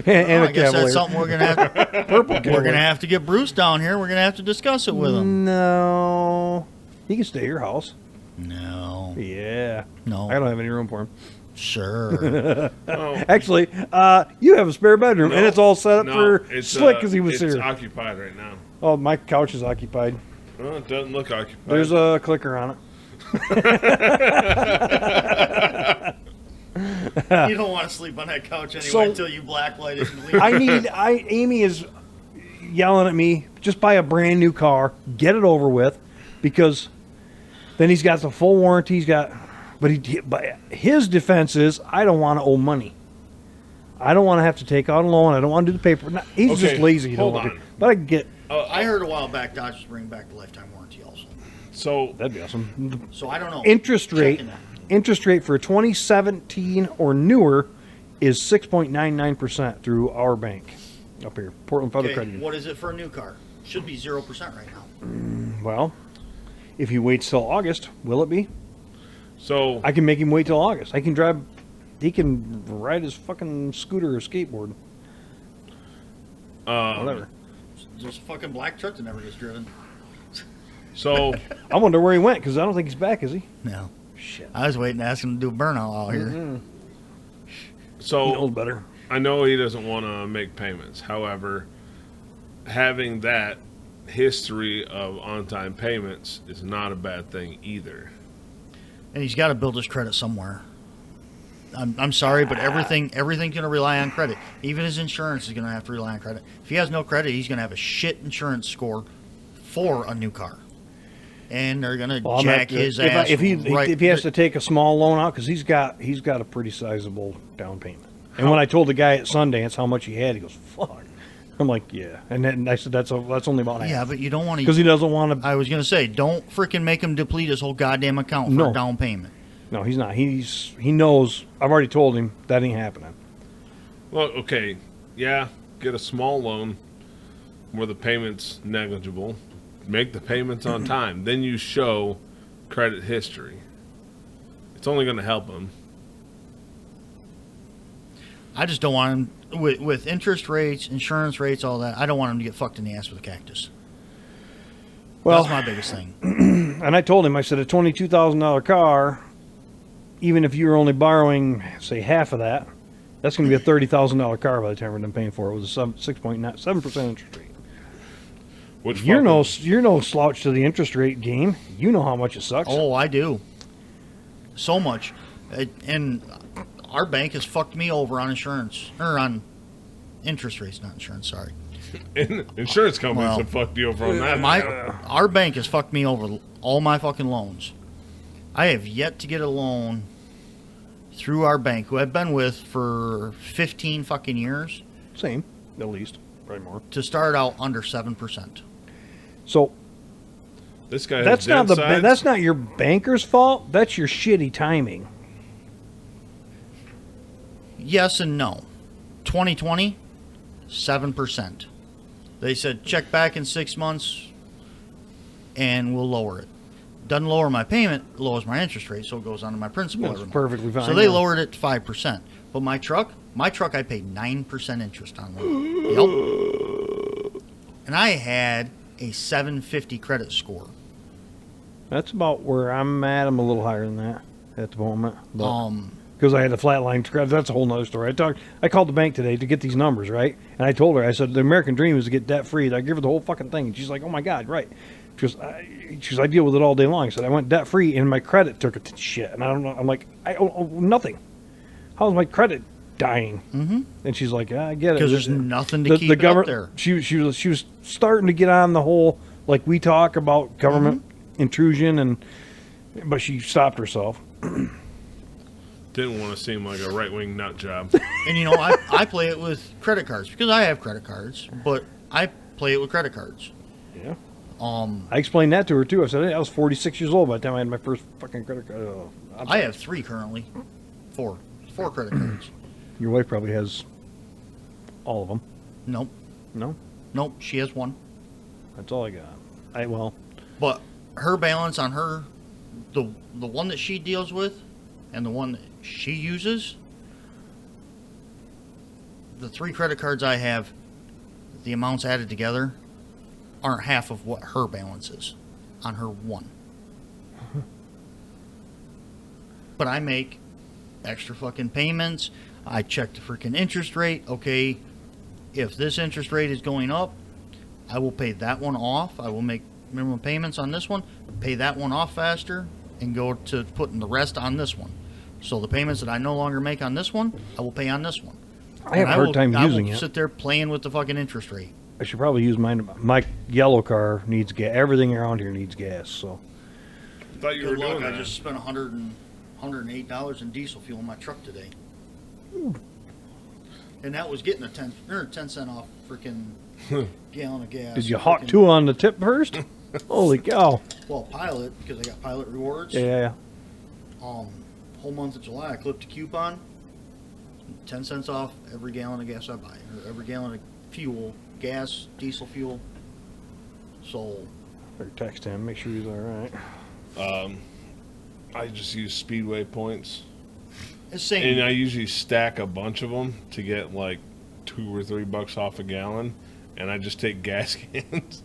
Speaker 2: And
Speaker 3: I
Speaker 2: a
Speaker 3: guess
Speaker 2: Cavalier.
Speaker 3: that's something we're gonna have.
Speaker 2: Purple
Speaker 3: We're
Speaker 2: Cavalier.
Speaker 3: gonna have to get Bruce down here. We're gonna have to discuss it with him.
Speaker 2: No, he can stay at your house.
Speaker 3: No,
Speaker 2: Yeah,
Speaker 3: no.
Speaker 2: I don't have any room for him.
Speaker 3: Sure.
Speaker 1: Oh,
Speaker 2: Actually, you have a spare bedroom, and
Speaker 1: no,
Speaker 2: it's all set up
Speaker 1: no,
Speaker 2: for
Speaker 1: it's,
Speaker 2: Slick because he was
Speaker 1: it's
Speaker 2: here.
Speaker 1: occupied right now.
Speaker 2: Oh, my couch is occupied.
Speaker 1: Well, it doesn't look occupied.
Speaker 2: There's a clicker on it.
Speaker 3: You don't want to sleep on that couch anyway
Speaker 2: So-
Speaker 3: until you blacklight it and leave.
Speaker 2: Amy is yelling at me, just buy a brand new car, get it over with, because then he's got the full warranty. But his defense is, I don't want to owe money. I don't want to have to take out a loan. I don't want to do the paper. He's
Speaker 1: Okay,
Speaker 2: just lazy. He don't
Speaker 1: hold
Speaker 2: want to.
Speaker 1: on.
Speaker 2: But I can get.
Speaker 3: I heard a while back Dodge was bringing back the lifetime warranty also.
Speaker 1: So
Speaker 2: That'd be awesome.
Speaker 3: So I don't know.
Speaker 2: Interest rate.
Speaker 3: Checking that.
Speaker 2: Interest rate for 2017 or newer is 6.99% through our bank up here, Portland Federal Credit
Speaker 3: Okay,
Speaker 2: Union.
Speaker 3: what is it for a new car? Should be 0% right now.
Speaker 2: Well, if he waits till August, will it be?
Speaker 1: so
Speaker 2: I can make him wait till August. I can drive. He can ride his fucking scooter or skateboard. Whatever.
Speaker 3: There's a fucking black truck that never gets driven.
Speaker 1: so
Speaker 2: I wonder where he went because I don't think he's back, is he?
Speaker 3: No.
Speaker 2: Shit.
Speaker 3: I was waiting to ask him to do a burnout out here.
Speaker 2: He
Speaker 1: so
Speaker 2: knows better.
Speaker 1: I know he doesn't want to make payments. However, having that history of on-time payments is not a bad thing either.
Speaker 3: And he's got to build his credit somewhere. I'm sorry, but everything's going to rely on credit. Even his insurance is going to have to rely on credit. If he has no credit, he's going to have a shit insurance score for a new car. And they're going to jack his ass.
Speaker 2: If he
Speaker 3: right.
Speaker 2: has to take a small loan out because he's got a pretty sizable down payment. And when I told the guy at Sundance how much he had, he goes, "Fuck." I'm like, "Yeah." And then I said, "That's only about half."
Speaker 3: Yeah, but you don't want
Speaker 2: Because
Speaker 3: to.
Speaker 2: he doesn't want to.
Speaker 3: I was going to say, don't freaking make him deplete his whole goddamn account for
Speaker 2: No.
Speaker 3: a down payment.
Speaker 2: No, he's not. He knows. I've already told him that ain't happening.
Speaker 1: Well, okay, yeah, get a small loan where the payment's negligible. Make the payments on time. Then you show credit history. It's only going to help him.
Speaker 3: I just don't want him with interest rates, insurance rates, all that. I don't want him to get fucked in the ass with a cactus.
Speaker 2: Well,
Speaker 3: That's my biggest thing.
Speaker 2: and I told him, I said, a $22,000 car, even if you're only borrowing, say, half of that, that's going to be a $30,000 car by the time we're done paying for it with a 6.7% interest rate.
Speaker 1: Which
Speaker 2: You're
Speaker 1: fucking-
Speaker 2: no slouch to the interest rate game. You know how much it sucks.
Speaker 3: Oh, I do. So much. And our bank has fucked me over on insurance, or on interest rates, not insurance, sorry.
Speaker 1: Insurance companies
Speaker 3: Well,
Speaker 1: have fucked you over on that.
Speaker 3: Our bank has fucked me over all my fucking loans. I have yet to get a loan through our bank, who I've been with for 15 fucking years,
Speaker 2: Same, at least, probably more.
Speaker 3: to start out under 7%.
Speaker 2: So
Speaker 1: This guy has
Speaker 2: that's not
Speaker 1: dead sides.
Speaker 2: that's not your banker's fault. That's your shitty timing.
Speaker 3: Yes and no. 2020, 7%. They said check back in 6 months and we'll lower it. Doesn't lower my payment, lowers my interest rate, so it goes onto my principal
Speaker 2: That's
Speaker 3: every month.
Speaker 2: perfectly fine.
Speaker 3: So they
Speaker 2: yeah.
Speaker 3: lowered it to 5%. But my truck I paid 9% interest on. Yep. And I had a 750 credit score.
Speaker 2: That's about where I'm at. I'm a little higher than that at the moment. But
Speaker 3: Um,
Speaker 2: because I had a flat line credit. That's a whole nother story. I called the bank today to get these numbers, right? And I told her, I said, the American dream is to get debt free. I give her the whole fucking thing. And she's like, oh my God, right. She goes, I deal with it all day long. I said, I went debt free and my credit took it to shit. And I don't know. I'm like, I owe nothing. How's my credit dying?
Speaker 3: mm-hmm.
Speaker 2: And she's like, I get it.
Speaker 3: Because there's nothing to keep it up
Speaker 2: government,
Speaker 3: there.
Speaker 2: She was starting to get on the whole, like we talk about government intrusion, but she stopped herself.
Speaker 1: Didn't want to seem like a right-wing nut job.
Speaker 3: And, you know, I play it with credit cards because I have credit cards, but I play it with credit cards.
Speaker 2: Yeah.
Speaker 3: I
Speaker 2: I explained that to her too. I said, hey, I was 46 years old by the time I had my first fucking credit card.
Speaker 3: I have 3 currently. 4 credit cards.
Speaker 2: Your wife probably has all of them.
Speaker 3: Nope.
Speaker 2: No,
Speaker 3: She has 1.
Speaker 2: that's all I got.
Speaker 3: But her balance on her, the one that she deals with and the one that she uses, the 3 credit cards I have, the amounts added together aren't half of what her balance is on her one. But I make extra fucking payments. I check the freaking interest rate. Okay, if this interest rate is going up, I will pay that one off. I will make minimum payments on this one, pay that one off faster, and go to putting the rest on this one. So the payments that I no longer make on this one, I will pay on this one.
Speaker 2: I have a hard time using
Speaker 3: I will
Speaker 2: it.
Speaker 3: sit there playing with the fucking interest rate.
Speaker 2: I should probably use mine. My yellow car needs gas. Everything around here needs gas. So
Speaker 1: I thought you were
Speaker 3: Good luck.
Speaker 1: doing
Speaker 3: I
Speaker 1: that.
Speaker 3: just spent $108 in diesel fuel in my truck today. And that was getting a 10 cent off freaking gallon of gas.
Speaker 2: did you hawk 2 on the tip first? Holy cow!
Speaker 3: Well, Pilot, because I got Pilot rewards.
Speaker 2: Yeah.
Speaker 3: Whole month of July, I clipped a coupon. 10 cents off every gallon of gas I buy, or every gallon of fuel, gas, diesel fuel. So,
Speaker 2: Better text him. Make sure he's all right.
Speaker 1: I just use Speedway points,
Speaker 3: it's same.
Speaker 1: and I usually stack a bunch of them to get like $2 or $3 off a gallon, and I just take gas cans.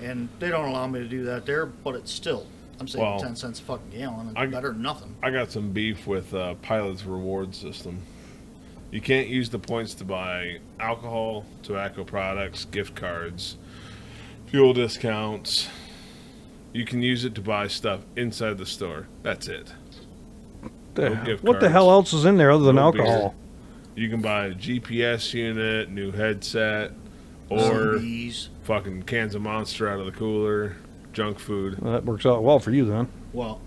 Speaker 3: And they don't allow me to do that there, but it's still, I'm saving
Speaker 1: Well,
Speaker 3: 10 cents a fucking gallon. It's
Speaker 1: I-
Speaker 3: better than nothing.
Speaker 1: I got some beef with Pilot's reward system. You can't use the points to buy alcohol, tobacco products, gift cards, fuel discounts. You can use it to buy stuff inside the store. That's it. No gift
Speaker 2: What the
Speaker 1: cards.
Speaker 2: hell else is in there other than
Speaker 1: No beer.
Speaker 2: alcohol?
Speaker 1: You can buy a GPS unit, new headset, or
Speaker 3: Zombies.
Speaker 1: fucking cans of Monster out of the cooler, junk food,
Speaker 2: Well, that works out well for you then.
Speaker 3: Well,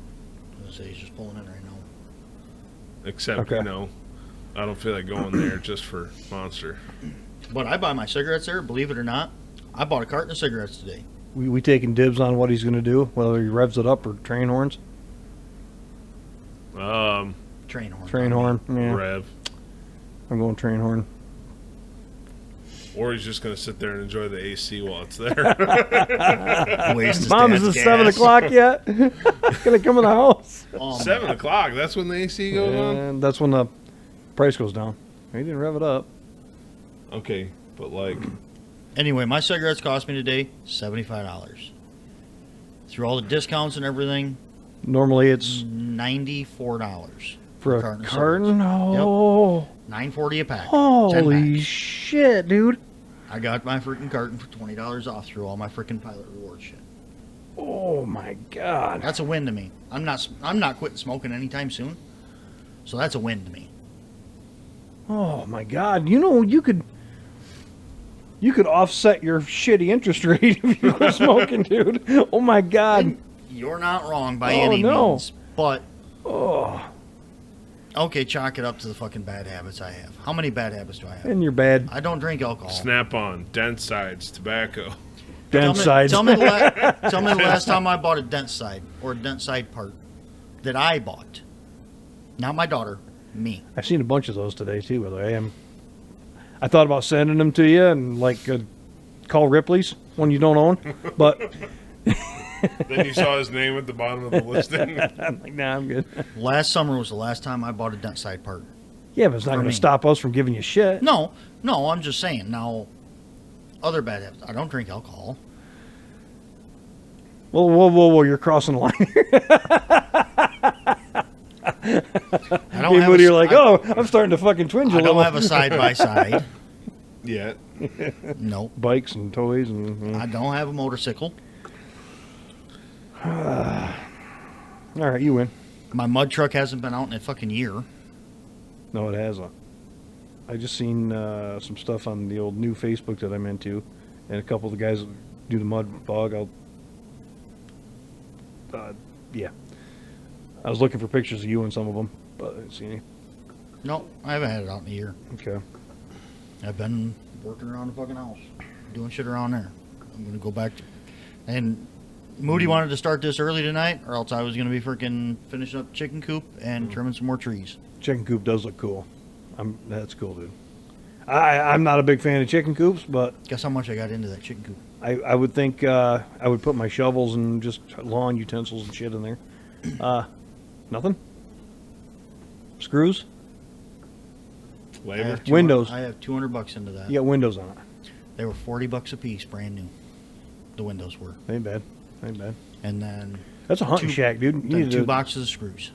Speaker 3: I was gonna say he's just pulling in right now.
Speaker 1: except,
Speaker 2: Okay.
Speaker 1: you know, I don't feel like going there just for Monster.
Speaker 3: But I buy my cigarettes there, believe it or not. I bought a carton of cigarettes today.
Speaker 2: We taking dibs on what he's going to do, whether he revs it up or train horns.
Speaker 3: Train horn.
Speaker 2: Train horn. Yeah,
Speaker 1: Rev.
Speaker 2: I'm going train horn.
Speaker 1: Or he's just going to sit there and enjoy the AC while it's there.
Speaker 3: Waste his
Speaker 2: Mom, is
Speaker 3: dad's
Speaker 2: it 7
Speaker 3: gas.
Speaker 2: o'clock yet? Gonna come in the house.
Speaker 1: 7 o'clock, that's when the AC goes on?
Speaker 2: And that's when the price goes down. He didn't rev it up.
Speaker 1: Okay, but like,
Speaker 3: Anyway, my cigarettes cost me today $75. Through all the discounts and everything,
Speaker 2: Normally it's
Speaker 3: $94
Speaker 2: for a
Speaker 3: carton of
Speaker 2: carton.
Speaker 3: cigarettes.
Speaker 2: Oh,
Speaker 3: $9.40 a pack. 10
Speaker 2: holy
Speaker 3: packs.
Speaker 2: shit, dude!
Speaker 3: I got my freaking carton for $20 off through all my freaking Pilot reward shit.
Speaker 2: Oh my god!
Speaker 3: That's a win to me. I'm not quitting smoking anytime soon. So that's a win to me.
Speaker 2: Oh my god! You know you could offset your shitty interest rate if you were smoking, dude. Oh my god!
Speaker 3: And you're not wrong by
Speaker 2: Oh,
Speaker 3: any
Speaker 2: no.
Speaker 3: means. But
Speaker 2: Oh,
Speaker 3: okay, chalk it up to the fucking bad habits I have. How many bad habits do I have?
Speaker 2: and you're bad.
Speaker 3: I don't drink alcohol.
Speaker 1: Snap on, dent sides, tobacco.
Speaker 2: Dent sides.
Speaker 3: Tell me the last time I bought a dent side or a dent side part that I bought. Not my daughter, me.
Speaker 2: I've seen a bunch of those today too. By the way, I thought about sending them to you and like call Ripley's one you don't own, but
Speaker 1: Then you saw his name at the bottom of the listing.
Speaker 2: I'm like, nah, I'm good.
Speaker 3: Last summer was the last time I bought a dent side part.
Speaker 2: Yeah, but it's not
Speaker 3: For
Speaker 2: going to
Speaker 3: me.
Speaker 2: stop us from giving you shit.
Speaker 3: No, I'm just saying. Now, other bad habits. I don't drink alcohol.
Speaker 2: Well, whoa, you're crossing the line.
Speaker 3: I don't
Speaker 2: Me and
Speaker 3: have
Speaker 2: Moody
Speaker 3: a,
Speaker 2: are like,
Speaker 3: I,
Speaker 2: oh, I'm starting to fucking twinge a
Speaker 3: I
Speaker 2: little.
Speaker 3: don't have a side by side.
Speaker 1: Yet.
Speaker 3: Nope.
Speaker 2: Bikes and toys and.
Speaker 3: I don't have a motorcycle.
Speaker 2: All right, you win.
Speaker 3: My mud truck hasn't been out in a fucking year.
Speaker 2: No, it hasn't. I just seen some stuff on the old new Facebook that I'm into, and a couple of the guys that do the mud bog. Yeah. I was looking for pictures of you and some of them, but I didn't see any.
Speaker 3: No, I haven't had it out in a year.
Speaker 2: Okay.
Speaker 3: I've been working around the fucking house, doing shit around there. I'm gonna go back to, and Moody wanted to start this early tonight, or else I was gonna be freaking finishing up chicken coop and trimming some more trees.
Speaker 2: Chicken coop does look cool. That's cool, dude. I'm not a big fan of chicken coops, but
Speaker 3: Guess how much I got into that chicken coop?
Speaker 2: I would think I would put my shovels and just lawn utensils and shit in there. Nothing? Screws?
Speaker 1: Labor.
Speaker 2: Windows.
Speaker 3: I have $200 into that.
Speaker 2: You got windows on it.
Speaker 3: They were $40 a piece, brand new. The windows were,
Speaker 2: Ain't bad. Ain't bad.
Speaker 3: and then
Speaker 2: That's a hunting shack, dude. You
Speaker 3: then
Speaker 2: need
Speaker 3: 2
Speaker 2: to,
Speaker 3: boxes of screws.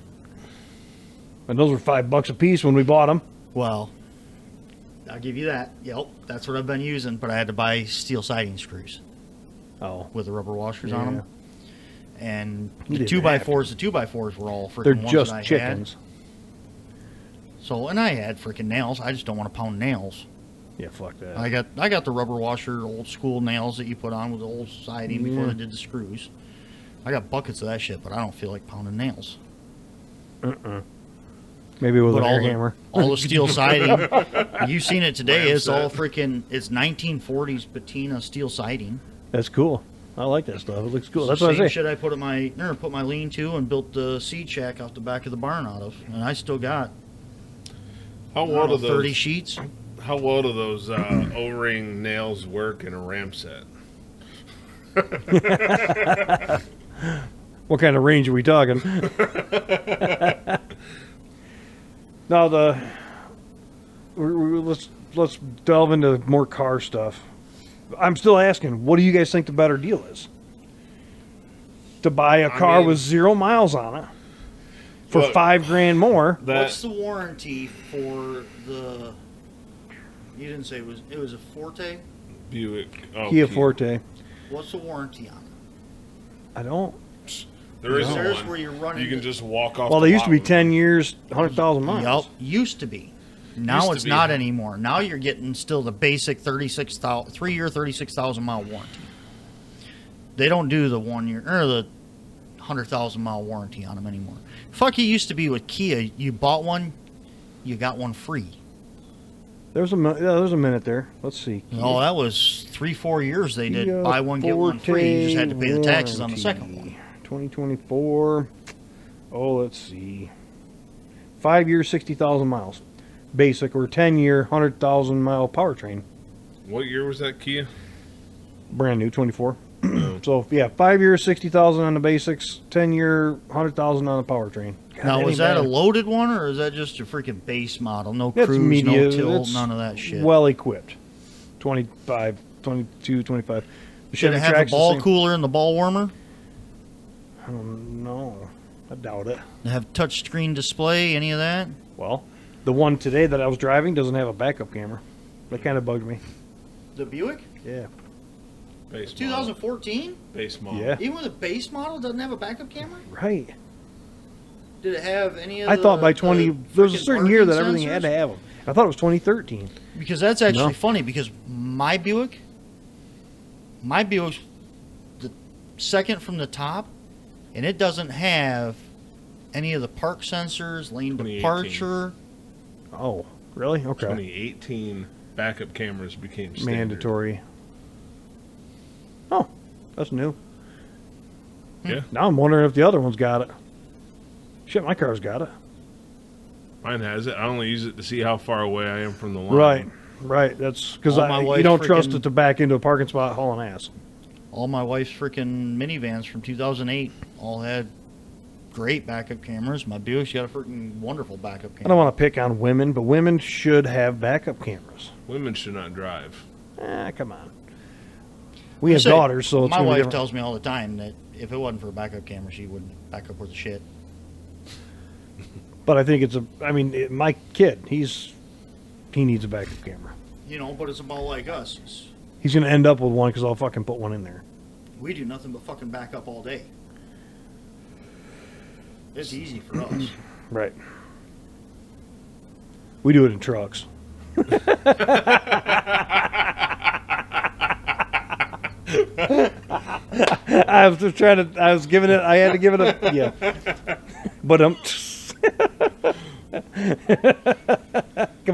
Speaker 2: And those were $5 a piece when we bought them.
Speaker 3: Well, I'll give you that. Yep, that's what I've been using. But I had to buy steel siding screws
Speaker 2: Oh.
Speaker 3: with the rubber washers on them. And
Speaker 2: You
Speaker 3: the
Speaker 2: didn't have
Speaker 3: 2x4s, the 2x4s were all freaking
Speaker 2: They're
Speaker 3: ones
Speaker 2: just
Speaker 3: that I
Speaker 2: chickens.
Speaker 3: had. So, and I had freaking nails. I just don't want to pound nails.
Speaker 2: Yeah, fuck that.
Speaker 3: I got the rubber washer, old school nails that you put on with the old siding before they did the screws. I got buckets of that shit, but I don't feel like pounding nails.
Speaker 2: Maybe with
Speaker 3: But
Speaker 2: a hair hammer.
Speaker 3: all the steel siding, you've seen it today. It's all freaking. It's 1940s patina steel siding.
Speaker 2: That's cool. I like that stuff. It looks cool.
Speaker 3: It's
Speaker 2: That's
Speaker 3: the
Speaker 2: what I
Speaker 3: same
Speaker 2: say.
Speaker 3: shit I put my lean-to and built the seed shack off the back of the barn out of, and I still got
Speaker 1: How well do
Speaker 3: 30
Speaker 1: those?
Speaker 3: sheets.
Speaker 1: How well do those O-ring nails work in a ram set?
Speaker 2: What kind of range are we talking? Now let's delve into more car stuff. I'm still asking, what do you guys think the better deal is? To buy a car
Speaker 1: mean-
Speaker 2: with 0 miles on it for
Speaker 1: Look,
Speaker 2: $5,000 more.
Speaker 3: What's the warranty for the? You didn't say it was a Forte.
Speaker 1: Buick. Oh,
Speaker 2: Kia Forte.
Speaker 3: What's the warranty on it?
Speaker 2: I don't.
Speaker 1: There isn't
Speaker 3: There's
Speaker 1: one.
Speaker 3: where you're running.
Speaker 1: You can just walk off.
Speaker 2: Well,
Speaker 1: the
Speaker 2: they used to
Speaker 1: lot
Speaker 2: be
Speaker 1: with
Speaker 2: 10 years, 100,000 miles.
Speaker 3: Yup, used to be. Now
Speaker 1: Used to
Speaker 3: it's
Speaker 1: be.
Speaker 3: not anymore. Now you're getting still the basic 3-year, 36,000 mile warranty. They don't do the 1 year or the 100,000 mile warranty on them anymore. Fuck, it used to be with Kia. You bought one, you got one free.
Speaker 2: There's a minute there. Let's see.
Speaker 3: Oh, that was 3-4 years they did.
Speaker 2: Kia
Speaker 3: Buy one, get one free. You just had to pay the taxes on the
Speaker 2: warranty.
Speaker 3: second one.
Speaker 2: 2024. Oh, let's see. 5 years, 60,000 miles. Basic or 10-year, 100,000 mile powertrain.
Speaker 1: What year was that Kia?
Speaker 2: Brand new, 24. So, yeah, 5 years, 60,000 on the basics, 10-year, 100,000 on the powertrain. God,
Speaker 3: Now,
Speaker 2: ain't
Speaker 3: was that a
Speaker 2: bad.
Speaker 3: loaded one, or is that just a freaking base model? No
Speaker 2: It's
Speaker 3: cruise,
Speaker 2: media,
Speaker 3: no tilt,
Speaker 2: it's
Speaker 3: none of that shit.
Speaker 2: Well equipped. 25, 22, 25. The
Speaker 3: Did
Speaker 2: Chevy
Speaker 3: it have the
Speaker 2: Trax
Speaker 3: ball
Speaker 2: same.
Speaker 3: cooler and the ball warmer?
Speaker 2: I don't know. I doubt it.
Speaker 3: Did it have touch screen display, any of that?
Speaker 2: Well, the one today that I was driving doesn't have a backup camera. That kind of bugged me.
Speaker 3: The Buick?
Speaker 2: Yeah.
Speaker 1: Base model.
Speaker 3: 2014?
Speaker 1: Base model.
Speaker 2: Yeah.
Speaker 3: Even with a base model, doesn't have a backup camera?
Speaker 2: Right.
Speaker 3: Did it have any of
Speaker 2: I thought by
Speaker 3: the
Speaker 2: 20, there was a
Speaker 3: freaking
Speaker 2: certain year that
Speaker 3: parking
Speaker 2: everything had to
Speaker 3: sensors?
Speaker 2: have them. I thought it was 2013.
Speaker 3: Because that's actually
Speaker 2: No.
Speaker 3: funny, because my Buick's the second from the top, and it doesn't have any of the park sensors, lane
Speaker 1: 2018.
Speaker 3: departure.
Speaker 2: Oh, really? Okay.
Speaker 1: 2018 backup cameras became standard.
Speaker 2: Mandatory. Oh, that's new.
Speaker 1: Yeah.
Speaker 2: Now I'm wondering if the other one's got it. Shit, my car's got it.
Speaker 1: Mine has it. I only use it to see how far away I am from the line.
Speaker 2: Right, right. That's because
Speaker 3: All my
Speaker 2: you
Speaker 3: wife's
Speaker 2: don't trust
Speaker 3: freaking-
Speaker 2: it to back into a parking spot hauling ass.
Speaker 3: All my wife's freaking minivans from 2008 all had great backup cameras. My Buick's got a freaking wonderful backup
Speaker 2: I
Speaker 3: camera.
Speaker 2: don't want to pick on women, but women should have backup cameras.
Speaker 1: Women should not drive.
Speaker 2: Come on. We have
Speaker 3: Say,
Speaker 2: daughters, so it's
Speaker 3: my
Speaker 2: gonna be
Speaker 3: wife
Speaker 2: different.
Speaker 3: tells me all the time that if it wasn't for a backup camera, she wouldn't back up worth a shit.
Speaker 2: But I think my kid, he needs a backup camera.
Speaker 3: You know, but it's about like us.
Speaker 2: He's gonna end up with one because I'll fucking put one in there.
Speaker 3: We do nothing but fucking back up all day. It's easy for us.
Speaker 2: Right. We do it in trucks. I was just trying to. I was giving it. I had to give it a. Yeah. But come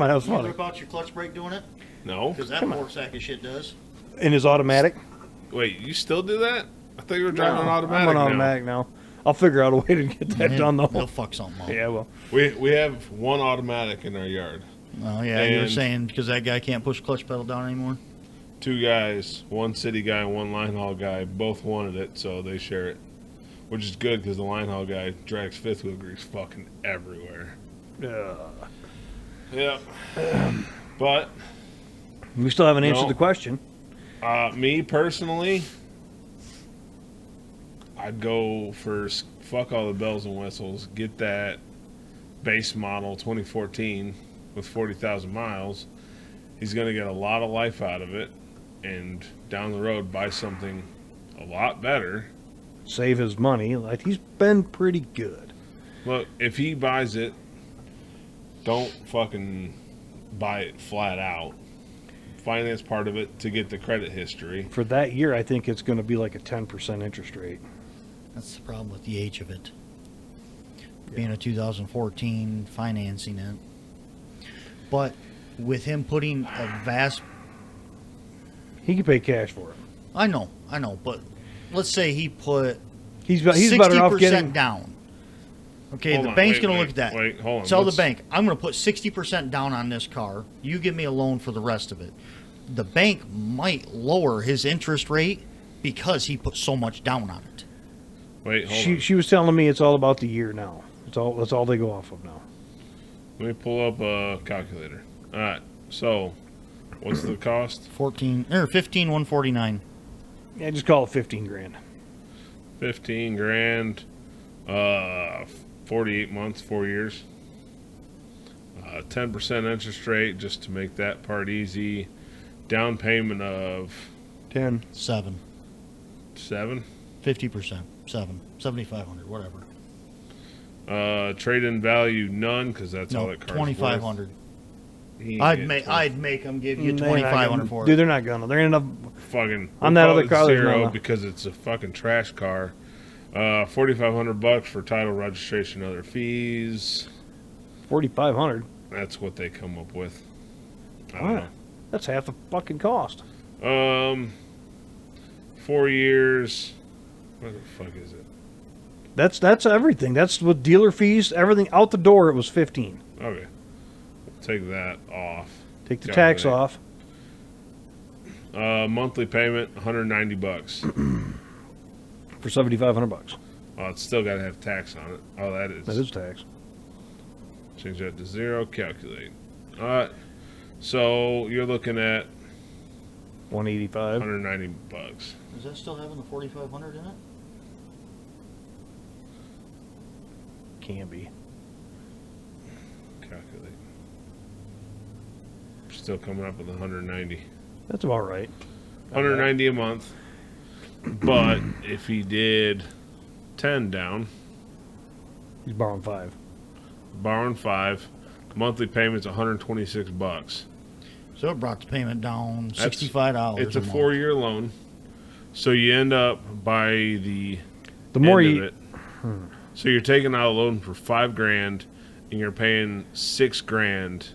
Speaker 2: on, that was
Speaker 3: You
Speaker 2: funny.
Speaker 3: rip out your clutch brake doing it?
Speaker 1: No.
Speaker 3: Because that poor sack of shit does.
Speaker 2: In his automatic.
Speaker 1: Wait, you still do that? I thought you were driving an
Speaker 2: No,
Speaker 1: automatic.
Speaker 2: I'm on
Speaker 1: now.
Speaker 2: automatic now. I'll figure out a way to get that done
Speaker 3: He'll
Speaker 2: though.
Speaker 3: fuck something up.
Speaker 2: Yeah, well.
Speaker 1: We have one automatic in our yard.
Speaker 3: Oh, yeah, you were
Speaker 1: And-
Speaker 3: saying because that guy can't push clutch pedal down anymore?
Speaker 1: Two guys, one city guy and one line haul guy, both wanted it, so they share it. Which is good because the line haul guy drags fifth wheel grease fucking everywhere. Yeah. But
Speaker 2: We still haven't answered
Speaker 1: No.
Speaker 2: the question.
Speaker 1: me personally, I'd go for fuck all the bells and whistles. Get that base model 2014 with 40,000 miles, he's going to get a lot of life out of it, and down the road buy something a lot better.
Speaker 2: Save his money. Like, he's been pretty good.
Speaker 1: Look, if he buys it, don't fucking buy it flat out. Finance part of it to get the credit history.
Speaker 2: For that year, I think it's going to be like a 10% interest rate.
Speaker 3: That's the problem with the age of it. Being a 2014, financing it. But with him putting a vast...
Speaker 2: He can pay cash for it.
Speaker 3: I know, but let's say he put
Speaker 2: He's better off
Speaker 3: 60%
Speaker 2: getting...
Speaker 3: down. Okay,
Speaker 1: Hold
Speaker 3: the
Speaker 1: on,
Speaker 3: bank's
Speaker 1: wait,
Speaker 3: going to
Speaker 1: wait,
Speaker 3: look at that.
Speaker 1: wait, hold on,
Speaker 3: Tell the
Speaker 1: let's-
Speaker 3: bank, I'm going to put 60% down on this car. You give me a loan for the rest of it. The bank might lower his interest rate because he put so much down on it.
Speaker 1: Wait, hold on.
Speaker 2: She was telling me it's all about the year now. That's all they go off of now.
Speaker 1: Let me pull up a calculator. All right. So, what's the cost?
Speaker 3: 15,149.
Speaker 2: Yeah, just call it 15 grand.
Speaker 1: 15 grand. 48 months, 4 years. 10% interest rate, just to make that part easy. Down payment of
Speaker 2: 10.
Speaker 3: 7.
Speaker 1: 7.
Speaker 3: 50%. 7. 7,500, whatever.
Speaker 1: Trade-in value none, because that's all
Speaker 3: No,
Speaker 1: that car's
Speaker 3: 2,500.
Speaker 1: worth. He ain't
Speaker 3: I'd
Speaker 1: getting
Speaker 3: make them give you
Speaker 2: They're not
Speaker 3: 2,500
Speaker 2: gonna-
Speaker 3: for
Speaker 2: Dude,
Speaker 3: it.
Speaker 2: they're not gonna. They're gonna.
Speaker 1: fucking
Speaker 2: On
Speaker 1: we'll
Speaker 2: that
Speaker 1: call
Speaker 2: other
Speaker 1: it
Speaker 2: car, there's
Speaker 1: zero
Speaker 2: no-
Speaker 1: because it's a fucking trash car. $4,500 for title, registration, other fees.
Speaker 2: 4,500.
Speaker 1: That's what they come up with. I
Speaker 2: Wow.
Speaker 1: don't
Speaker 2: That's half the fucking cost.
Speaker 1: know. 4 years. What the fuck is it?
Speaker 2: That's everything. That's with dealer fees, everything out the door. It was 15.
Speaker 1: Okay, take that off.
Speaker 2: Take the
Speaker 1: Got
Speaker 2: tax
Speaker 1: it.
Speaker 2: off.
Speaker 1: Monthly payment $190.
Speaker 2: For $7,500.
Speaker 1: Well, it's still got to have tax on it. Oh, that is.
Speaker 2: That is tax.
Speaker 1: Change that to 0. Calculate. All right. So you're looking at
Speaker 2: 185.
Speaker 1: $190.
Speaker 3: Is that still having the 4,500 in it?
Speaker 2: Can be.
Speaker 1: Calculate. Still coming up with 190.
Speaker 2: That's about right.
Speaker 1: 190 a month. But if he did 10 down,
Speaker 2: He's borrowing 5.
Speaker 1: borrowing 5, monthly payment's $126.
Speaker 3: So it brought the payment down
Speaker 1: That's-
Speaker 3: $65.
Speaker 1: It's a
Speaker 3: month.
Speaker 1: 4-year loan. So you end up by the
Speaker 2: The more
Speaker 1: end
Speaker 2: you,
Speaker 1: of it. So you're taking out a loan for $5 grand, and you're paying $6 grand,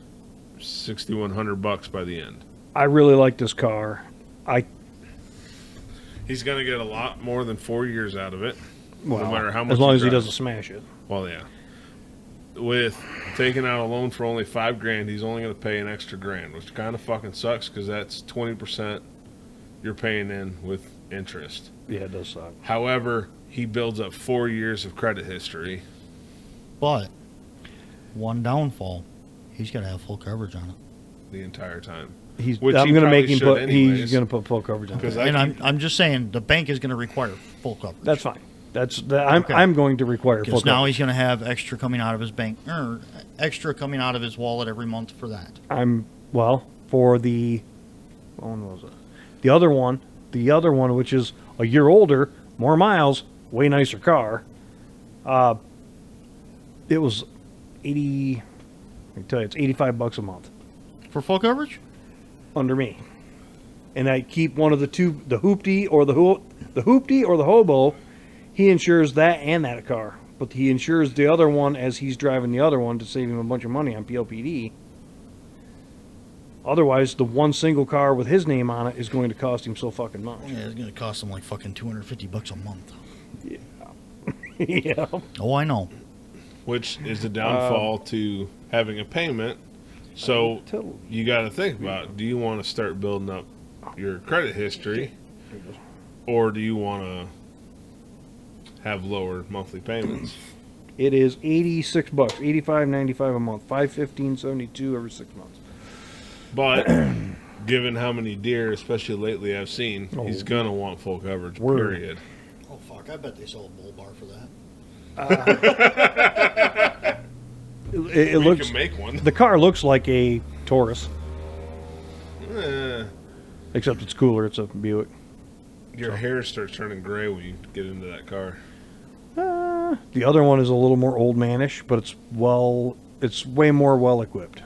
Speaker 1: $6,100 by the end.
Speaker 2: I really like this car.
Speaker 1: He's going to get a lot more than 4 years out of it.
Speaker 2: Well,
Speaker 1: matter how much
Speaker 2: as long
Speaker 1: he
Speaker 2: as he
Speaker 1: drives.
Speaker 2: doesn't smash it.
Speaker 1: Well, yeah. With taking out a loan for only $5 grand, he's only going to pay an extra grand, which kind of fucking sucks because that's 20% you're paying in with interest.
Speaker 2: Yeah, it does suck.
Speaker 1: However, he builds up 4 years of credit history.
Speaker 3: But one downfall, he's got to have full coverage on it.
Speaker 1: The entire time.
Speaker 2: I'm
Speaker 1: Which
Speaker 2: going
Speaker 1: he
Speaker 2: to
Speaker 1: probably
Speaker 2: make him
Speaker 1: should
Speaker 2: put.
Speaker 1: anyways.
Speaker 2: He's going to put full coverage on
Speaker 1: Because
Speaker 2: it.
Speaker 1: I
Speaker 3: And
Speaker 1: keep-
Speaker 3: I'm just saying the bank is going to require full coverage.
Speaker 2: That's fine.
Speaker 3: Okay.
Speaker 2: I'm going to require full
Speaker 3: Because now
Speaker 2: coverage.
Speaker 3: he's going to have extra coming out of his bank, or extra coming out of his wallet every month for that.
Speaker 2: For the what one was it? The other one, which is a year older, more miles, way nicer car. It was 80. I can tell you, it's $85 a month
Speaker 3: For full coverage?
Speaker 2: under me, and I keep one of the two, the hoopty or the hoopty or the hobo. He insures that and that car, but he insures the other one as he's driving the other one to save him a bunch of money on PLPD. Otherwise, the one single car with his name on it is going to cost him so fucking much.
Speaker 3: Yeah, it's going to cost him like fucking $250 a month.
Speaker 2: Yeah.
Speaker 3: Oh, I know.
Speaker 1: which is the downfall to having a payment. So
Speaker 2: Totally.
Speaker 1: you got to think about, do you want to start building up your credit history, or do you want to have lower monthly payments?
Speaker 2: It is $86, $85.95 a month, $515.72 every 6 months.
Speaker 1: But given how many deer, especially lately, I've seen, he's gonna want full coverage.
Speaker 2: Word.
Speaker 1: Period.
Speaker 3: Oh, fuck. I bet they sell a bull bar for that.
Speaker 2: It
Speaker 1: We
Speaker 2: looks.
Speaker 1: can make one.
Speaker 2: The car looks like a Taurus,
Speaker 1: Eh,
Speaker 2: except it's cooler. It's a Buick.
Speaker 1: your hair starts turning gray when you get into that car.
Speaker 2: The other one is a little more old manish, but it's way more well equipped.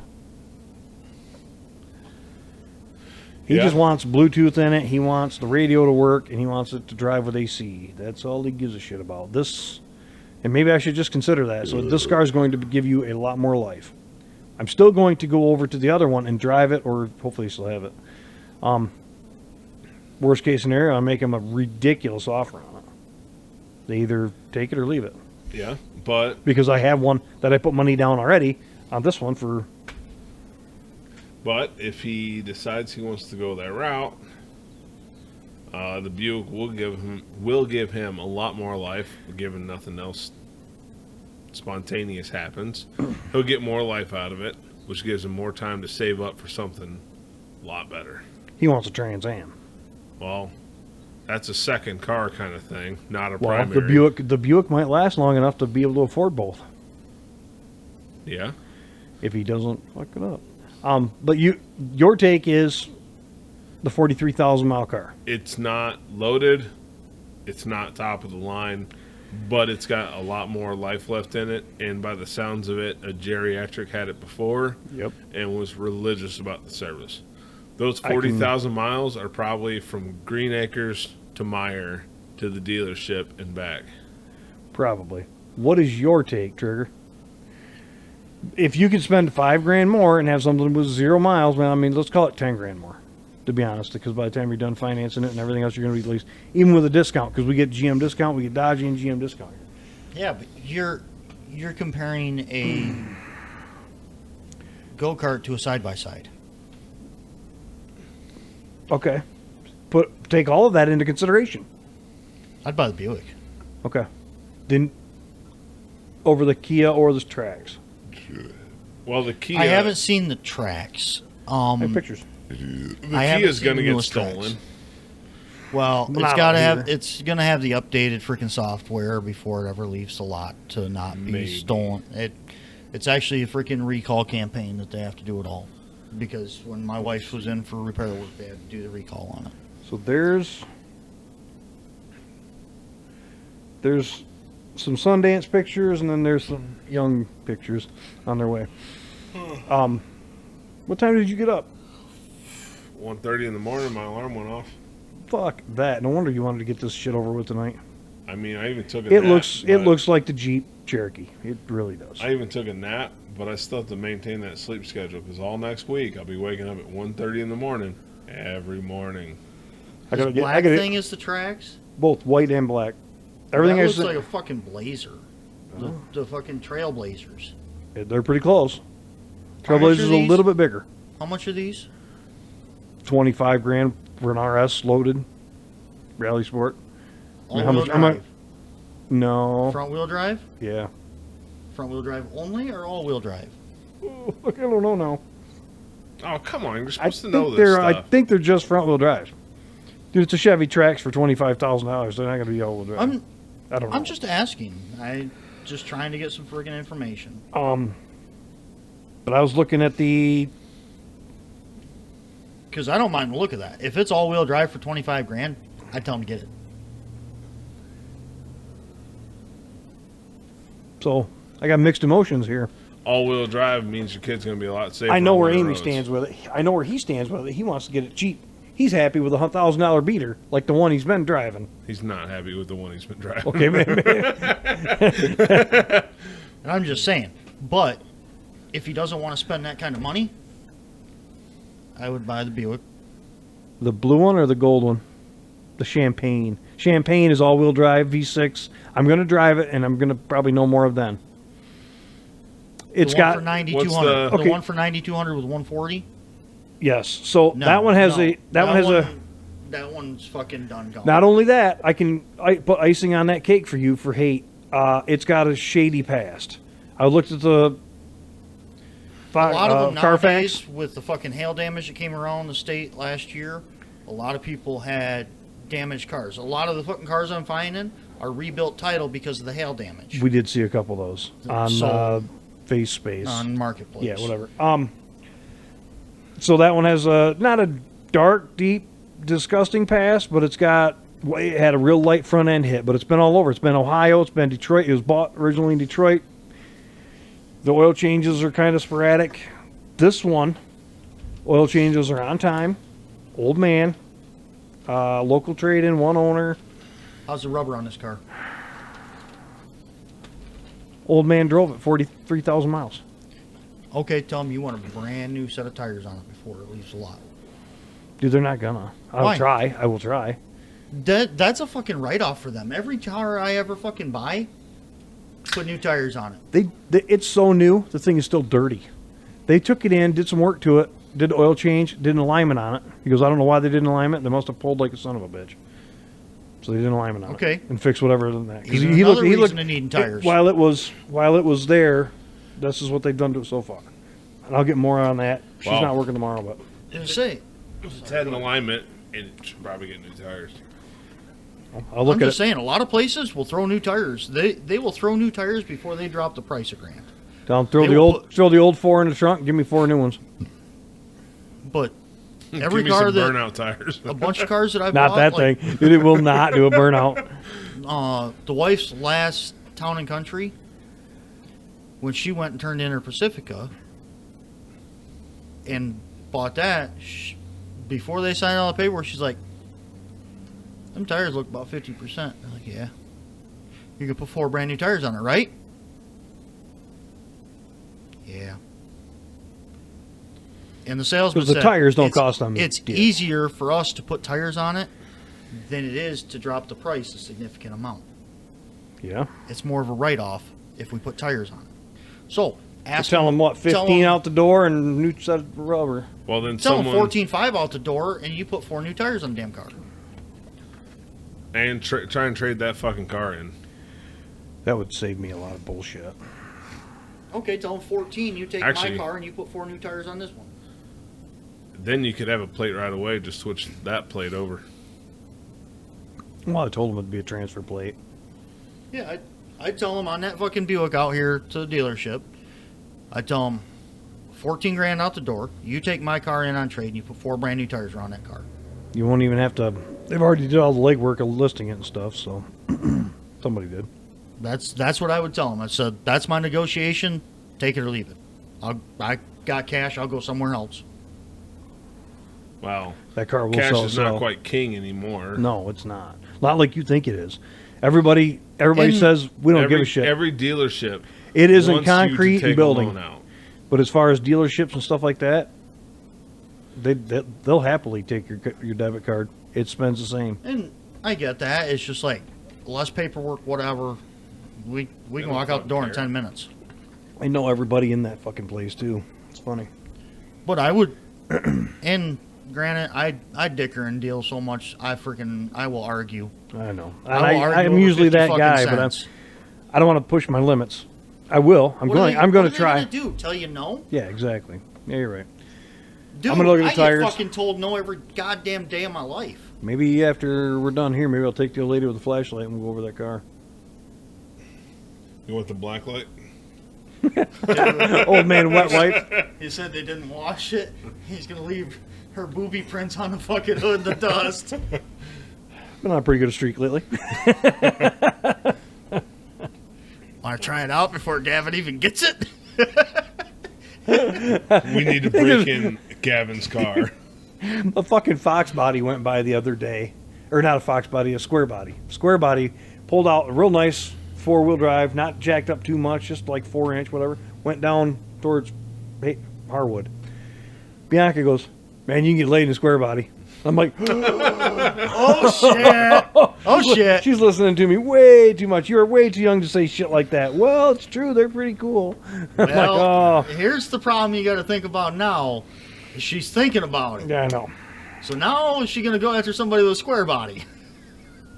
Speaker 2: He
Speaker 1: Yeah.
Speaker 2: just wants Bluetooth in it. He wants the radio to work, and he wants it to drive with AC. That's all he gives a shit about. This, and maybe I should just consider that. So this car is going to give you a lot more life. I'm still going to go over to the other one and drive it, or hopefully still have it. Worst case scenario, I make him a ridiculous offer on it. They either take it or leave it.
Speaker 1: Yeah, but
Speaker 2: Because I have one that I put money down already on this one for.
Speaker 1: But if he decides he wants to go that route, the Buick will give him a lot more life, given nothing else spontaneous happens. He'll get more life out of it, which gives him more time to save up for something a lot better.
Speaker 2: He wants a Trans Am.
Speaker 1: Well, that's a second car kind of thing, not a
Speaker 2: Well,
Speaker 1: primary.
Speaker 2: the Buick might last long enough to be able to afford both
Speaker 1: Yeah.
Speaker 2: if he doesn't fuck it up. But your take is the 43,000 mile car.
Speaker 1: It's not loaded. It's not top of the line, but it's got a lot more life left in it. And by the sounds of it, a geriatric had it before
Speaker 2: Yep.
Speaker 1: and was religious about the service. Those
Speaker 2: I can-
Speaker 1: 40,000 miles are probably from Green Acres to Meyer to the dealership and back.
Speaker 2: Probably. What is your take, Trigger? If you could spend $5,000 more and have something with 0 miles, man, I mean, let's call it $10,000 more, to be honest, because by the time you're done financing it and everything else, you're going to be at least, even with a discount, because we get GM discount, we get Dodge and GM discount.
Speaker 3: Yeah, but you're comparing a go-kart to a side-by-side.
Speaker 2: Okay. Take all of that into consideration.
Speaker 3: I'd buy the Buick.
Speaker 2: Okay. Then over the Kia or the Trax.
Speaker 1: Well, the Kia,
Speaker 3: I haven't seen the tracks.
Speaker 2: I have pictures.
Speaker 1: the
Speaker 3: I haven't
Speaker 1: Kia's
Speaker 3: seen
Speaker 1: going to
Speaker 3: the
Speaker 1: get
Speaker 3: newest tracks.
Speaker 1: stolen.
Speaker 3: Well,
Speaker 2: Not out here.
Speaker 3: it's gonna have the updated freaking software before it ever leaves the lot to not be
Speaker 1: Maybe.
Speaker 3: stolen. It's actually a freaking recall campaign that they have to do it all. Because when my wife was in for repair work, they had to do the recall on it.
Speaker 2: So there's some Sundance pictures, and then there's some young pictures on their way. What time did you get up?
Speaker 1: 1:30 in the morning, my alarm went off.
Speaker 2: Fuck that. No wonder you wanted to get this shit over with tonight.
Speaker 1: I mean, I even took a
Speaker 2: It
Speaker 1: nap.
Speaker 2: looks
Speaker 1: but-
Speaker 2: like the Jeep Cherokee. It really does.
Speaker 1: I even took a nap, but I still have to maintain that sleep schedule because all next week I'll be waking up at 1:30 in the morning every morning.
Speaker 2: I
Speaker 3: This
Speaker 2: gotta get
Speaker 3: black thing is the tracks.
Speaker 2: both white and black. Everything
Speaker 3: that
Speaker 2: is
Speaker 3: looks like a fucking blazer.
Speaker 2: Oh.
Speaker 3: The fucking Trailblazers.
Speaker 2: they're pretty close.
Speaker 3: How much are
Speaker 2: Trailblazer's a
Speaker 3: these?
Speaker 2: little bit bigger.
Speaker 3: How much are these?
Speaker 2: $25,000 for an RS loaded rally sport. I mean, how
Speaker 3: All-wheel
Speaker 2: much- how much-
Speaker 3: drive.
Speaker 2: No.
Speaker 3: Front-wheel drive?
Speaker 2: Yeah.
Speaker 3: Front-wheel drive only or all-wheel drive?
Speaker 2: Oh, I don't know now.
Speaker 1: Oh, come on. You're
Speaker 2: I
Speaker 1: supposed to
Speaker 2: think
Speaker 1: know this
Speaker 2: they're.
Speaker 1: stuff.
Speaker 2: I think they're just front wheel drive. Dude, it's a Chevy Trax for $25,000. They're not going to be all wheel drive. I don't know.
Speaker 3: I'm just asking. I just trying to get some friggin' information.
Speaker 2: But I was looking at the.
Speaker 3: Because I don't mind the look of that. If it's all-wheel drive for $25,000, I'd tell them to get it.
Speaker 2: So I got mixed emotions here.
Speaker 1: All-wheel drive means your kid's going to be a lot safer.
Speaker 2: I know
Speaker 1: on
Speaker 2: where
Speaker 1: the
Speaker 2: Amy
Speaker 1: roads.
Speaker 2: stands with it. I know where he stands with it. He wants to get it cheap. He's happy with a $1,000 beater, like the one he's been driving.
Speaker 1: He's not happy with the one he's been driving.
Speaker 2: Okay, man.
Speaker 3: And I'm just saying. But if he doesn't want to spend that kind of money, I would buy the Buick.
Speaker 2: The blue one or the gold one? The Champagne. Champagne is all-wheel drive, V6. I'm going to drive it, and I'm going to probably know more of then. It's
Speaker 3: the one
Speaker 2: got
Speaker 3: for 9,200.
Speaker 1: What's
Speaker 3: The
Speaker 2: Okay.
Speaker 3: one for 9,200 with 140.
Speaker 2: yes. So
Speaker 3: No,
Speaker 2: that one has
Speaker 3: no.
Speaker 2: that
Speaker 3: one's fucking done gone.
Speaker 2: Not only that, I put icing on that cake for you for hate. It's got a shady past. I looked at the
Speaker 3: a lot of them
Speaker 2: Carfax.
Speaker 3: nowadays, with the fucking hail damage that came around the state last year, a lot of people had damaged cars. A lot of the fucking cars I'm finding are rebuilt title because of the hail damage.
Speaker 2: We did see a couple of those on
Speaker 3: So-
Speaker 2: face space.
Speaker 3: on Marketplace.
Speaker 2: Yeah, whatever. So that one has not a dark, deep, disgusting past, but it had a real light front end hit, but it's been all over. It's been Ohio, it's been Detroit. It was bought originally in Detroit. The oil changes are kind of sporadic. This one, oil changes are on time. Old man, local trade-in, one owner.
Speaker 3: How's the rubber on this car?
Speaker 2: Old man drove it 43,000 miles.
Speaker 3: Okay, tell him you want a brand new set of tires on it before it leaves the lot.
Speaker 2: Dude, they're not gonna.
Speaker 3: Why?
Speaker 2: I will try.
Speaker 3: That's a fucking write-off for them. Every car I ever fucking buy, put new tires on it.
Speaker 2: It's so new, the thing is still dirty. They took it in, did some work to it, did the oil change, did an alignment on it. He goes, I don't know why they did an alignment. They must have pulled like a son of a bitch. So they did an alignment on it. And fixed whatever in that.
Speaker 3: Even another reason to need tires.
Speaker 2: While it was there, this is what they've done to it so far. And I'll get more on that. She's not working tomorrow, but
Speaker 3: Just say.
Speaker 1: If it's had an alignment, it should probably get new tires.
Speaker 2: I'll look
Speaker 3: I'm
Speaker 2: at
Speaker 3: just
Speaker 2: it.
Speaker 3: saying, a lot of places will throw new tires. They will throw new tires before they drop the price of grand.
Speaker 2: Tell them, throw the old 4 in the trunk. Give me 4 new ones.
Speaker 3: But every
Speaker 1: Give me
Speaker 3: car
Speaker 1: some
Speaker 3: that
Speaker 1: burnout tires.
Speaker 3: a bunch of cars that I've
Speaker 2: Not
Speaker 3: bought,
Speaker 2: that
Speaker 3: like,
Speaker 2: thing. Dude, it will not do a burnout.
Speaker 3: The wife's last Town and Country, when she went and turned in her Pacifica and bought that, before they signed all the paperwork, she's like, them tires look about 50%. I'm like, yeah. You could put 4 brand new tires on it, right? Yeah. And the salesman
Speaker 2: Because the
Speaker 3: said,
Speaker 2: tires don't cost them.
Speaker 3: It's easier for us to put tires on it than it is to drop the price a significant amount.
Speaker 2: Yeah.
Speaker 3: It's more of a write-off if we put tires on it. So,
Speaker 2: Tell them what, 15 out the door and new set of rubber.
Speaker 1: Well, then
Speaker 3: tell them
Speaker 1: someone
Speaker 3: 14.5 out the door, and you put 4 new tires on the damn car.
Speaker 1: and try and trade that fucking car in.
Speaker 2: That would save me a lot of bullshit.
Speaker 3: Okay, tell them 14. You take
Speaker 1: Actually-
Speaker 3: my car and you put 4 new tires on this one.
Speaker 1: Then you could have a plate right away. Just switch that plate over.
Speaker 2: Well, I told them it'd be a transfer plate.
Speaker 3: Yeah, I'd tell them on that fucking Buick out here to the dealership. I'd tell them 14 grand out the door. You take my car in on trade and you put 4 brand new tires around that car.
Speaker 2: You won't even have to. They've already did all the legwork of listing it and stuff, so somebody did.
Speaker 3: That's what I would tell them. I said, that's my negotiation. Take it or leave it. I got cash. I'll go somewhere else.
Speaker 2: Wow. That car will
Speaker 1: Cash
Speaker 2: sell.
Speaker 1: is not quite king anymore.
Speaker 2: No, it's not. Not like you think it is. Everybody says we don't give a shit.
Speaker 1: Every dealership.
Speaker 2: It is in
Speaker 1: wants you to
Speaker 2: concrete
Speaker 1: take
Speaker 2: and
Speaker 1: a
Speaker 2: building.
Speaker 1: loan out.
Speaker 2: But as far as dealerships and stuff like that, they'll happily take your debit card. It spends the same.
Speaker 3: And I get that. It's just like less paperwork, whatever. We can walk out the door in 10 minutes.
Speaker 2: I know everybody in that fucking place too. It's funny.
Speaker 3: But I would, and granted, I dicker and deal so much. I will argue.
Speaker 2: I know.
Speaker 3: I will argue
Speaker 2: I'm
Speaker 3: over
Speaker 2: usually
Speaker 3: 50
Speaker 2: that
Speaker 3: fucking
Speaker 2: guy,
Speaker 3: cents.
Speaker 2: but I don't want to push my limits. I will. I'm going to try.
Speaker 3: What are they gonna do? Tell you no?
Speaker 2: Yeah, exactly. Yeah, you're right.
Speaker 3: Dude,
Speaker 2: I'm gonna look at the
Speaker 3: I
Speaker 2: tires.
Speaker 3: get fucking told no every goddamn day of my life.
Speaker 2: Maybe after we're done here, maybe I'll take the old lady with the flashlight and we'll go over that car.
Speaker 1: You want the black light?
Speaker 2: Old man wet wipe.
Speaker 3: He said they didn't wash it. He's gonna leave her booby prints on the fucking hood in the dust.
Speaker 2: Been on a pretty good streak lately.
Speaker 3: Want to try it out before Gavin even gets it?
Speaker 1: We need to break in Gavin's car.
Speaker 2: A fucking Fox body went by the other day. Or not a Fox body, a square body. Square body pulled out a real nice 4-wheel drive, not jacked up too much, just like 4-inch, whatever. Went down towards Harwood. Bianca goes, man, you can get laid in a square body. I'm like,
Speaker 3: Oh shit! Oh shit!
Speaker 2: she's listening to me way too much. You're way too young to say shit like that. Well, it's true. They're pretty cool. I'm
Speaker 3: Well,
Speaker 2: like, oh.
Speaker 3: here's the problem you got to think about now. She's thinking about it.
Speaker 2: Yeah, I know.
Speaker 3: So now is she going to go after somebody with a square body?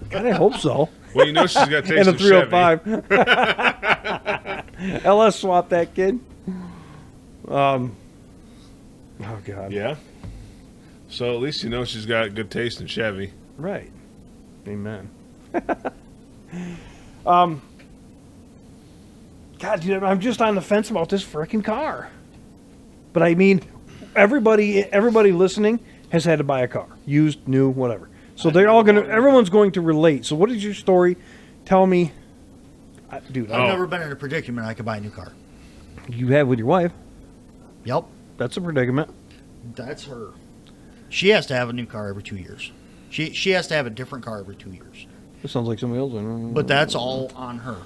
Speaker 2: God, I hope so.
Speaker 1: Well, you know she's got taste
Speaker 2: And a
Speaker 1: of Chevy.
Speaker 2: 305. LS swap that kid. Oh, God.
Speaker 1: Yeah. So at least you know she's got good taste in Chevy.
Speaker 2: Right. Amen. God, dude, I'm just on the fence about this freaking car. But I mean, everybody listening has had to buy a car, used, new, whatever. So everyone's going to relate. So what is your story? Tell me, dude.
Speaker 3: I've never been in a predicament I could buy a new car.
Speaker 2: You have with your wife.
Speaker 3: Yep.
Speaker 2: That's a predicament.
Speaker 3: That's her. She has to have a new car every 2 years. She has to have a different car every 2 years.
Speaker 2: This sounds like somebody else.
Speaker 3: But that's all on her.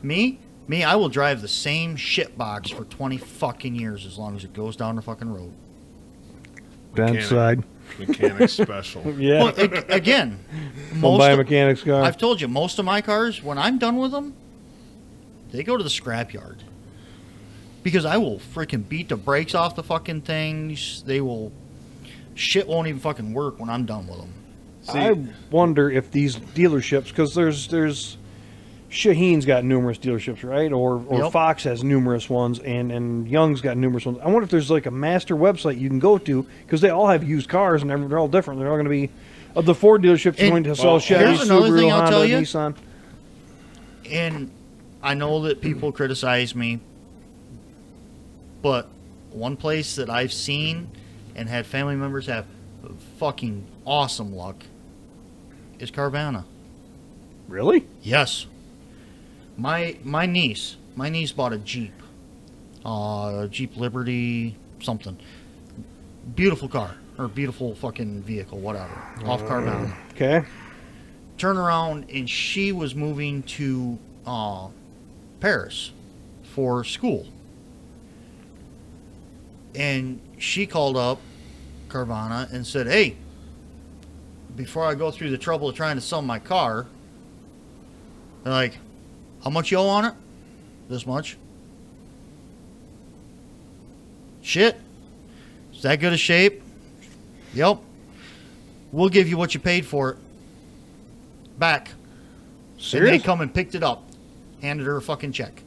Speaker 3: Me, I will drive the same shit box for 20 fucking years as long as it goes down the fucking road.
Speaker 2: Ben's side.
Speaker 1: Mechanic special.
Speaker 2: Yeah.
Speaker 3: Well, again,
Speaker 2: Don't buy a mechanic's car.
Speaker 3: I've told you, most of my cars, when I'm done with them, they go to the scrapyard. Because I will freaking beat the brakes off the fucking things. Shit won't even fucking work when I'm done with them.
Speaker 2: See, I wonder if these dealerships, because there's Shaheen's got numerous dealerships, right? Or
Speaker 3: Yep.
Speaker 2: Fox has numerous ones, and Young's got numerous ones. I wonder if there's like a master website you can go to, because they all have used cars and they're all different. They're all going to be the Ford dealerships are going to sell Chevy,
Speaker 3: here's another
Speaker 2: Subaru,
Speaker 3: thing I'll
Speaker 2: Honda,
Speaker 3: tell you.
Speaker 2: Nissan.
Speaker 3: And I know that people criticize me, but one place that I've seen and had family members have fucking awesome luck is Carvana.
Speaker 2: Really?
Speaker 3: Yes. My niece bought a Jeep. Jeep Liberty something. Beautiful car. Or beautiful fucking vehicle, whatever. Off Carvana.
Speaker 2: Okay.
Speaker 3: Turn around and she was moving to Paris for school. And she called up Carvana and said, hey, before I go through the trouble of trying to sell my car, they're like, how much you owe on it? This much. Shit. Is that good a shape? Yep. We'll give you what you paid for it back.
Speaker 2: Serious?
Speaker 3: And they come and picked it up. Handed her a fucking check.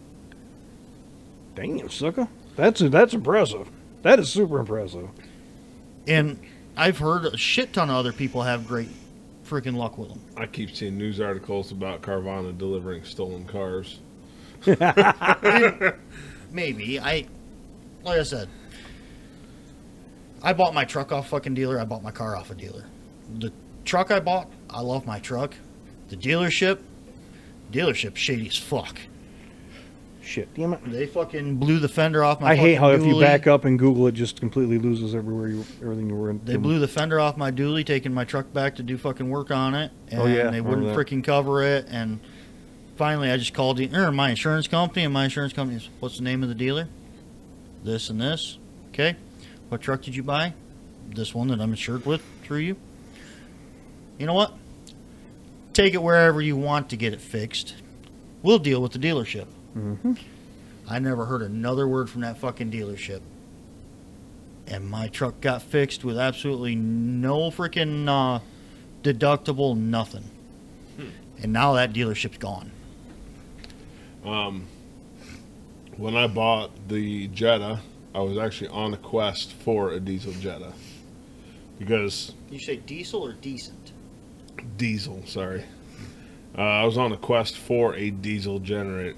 Speaker 2: Damn, sucker. That's impressive. That is super impressive.
Speaker 3: And I've heard a shit ton of other people have great freaking luck with them.
Speaker 1: I keep seeing news articles about Carvana delivering stolen cars.
Speaker 3: Maybe. Like I said, I bought my truck off a fucking dealer. I bought my car off a dealer. The truck I bought, I love my truck. The dealership shady as fuck.
Speaker 2: Shit, damn it.
Speaker 3: They fucking blew the fender off my
Speaker 2: I hate how if you
Speaker 3: dually.
Speaker 2: back up and Google it, just completely loses everything you were in.
Speaker 3: They blew the fender off my dually, taking my truck back to do fucking work on it. And
Speaker 2: Oh, yeah,
Speaker 3: they
Speaker 2: I
Speaker 3: wouldn't
Speaker 2: remember
Speaker 3: freaking cover it. And finally, I just called my insurance company, and my insurance company is, what's the name of the dealer? This and this. Okay. What truck did you buy? This one that I'm insured with through you. You know what? Take it wherever you want to get it fixed. We'll deal with the dealership.
Speaker 2: Mm-hmm.
Speaker 3: I never heard another word from that fucking dealership. And my truck got fixed with absolutely no freaking deductible, nothing. And now that dealership's gone.
Speaker 1: When I bought the Jetta, I was actually on a quest for a diesel Jetta. Because...
Speaker 3: You say diesel or decent?
Speaker 1: Diesel, sorry. I was on a quest for a diesel Jetta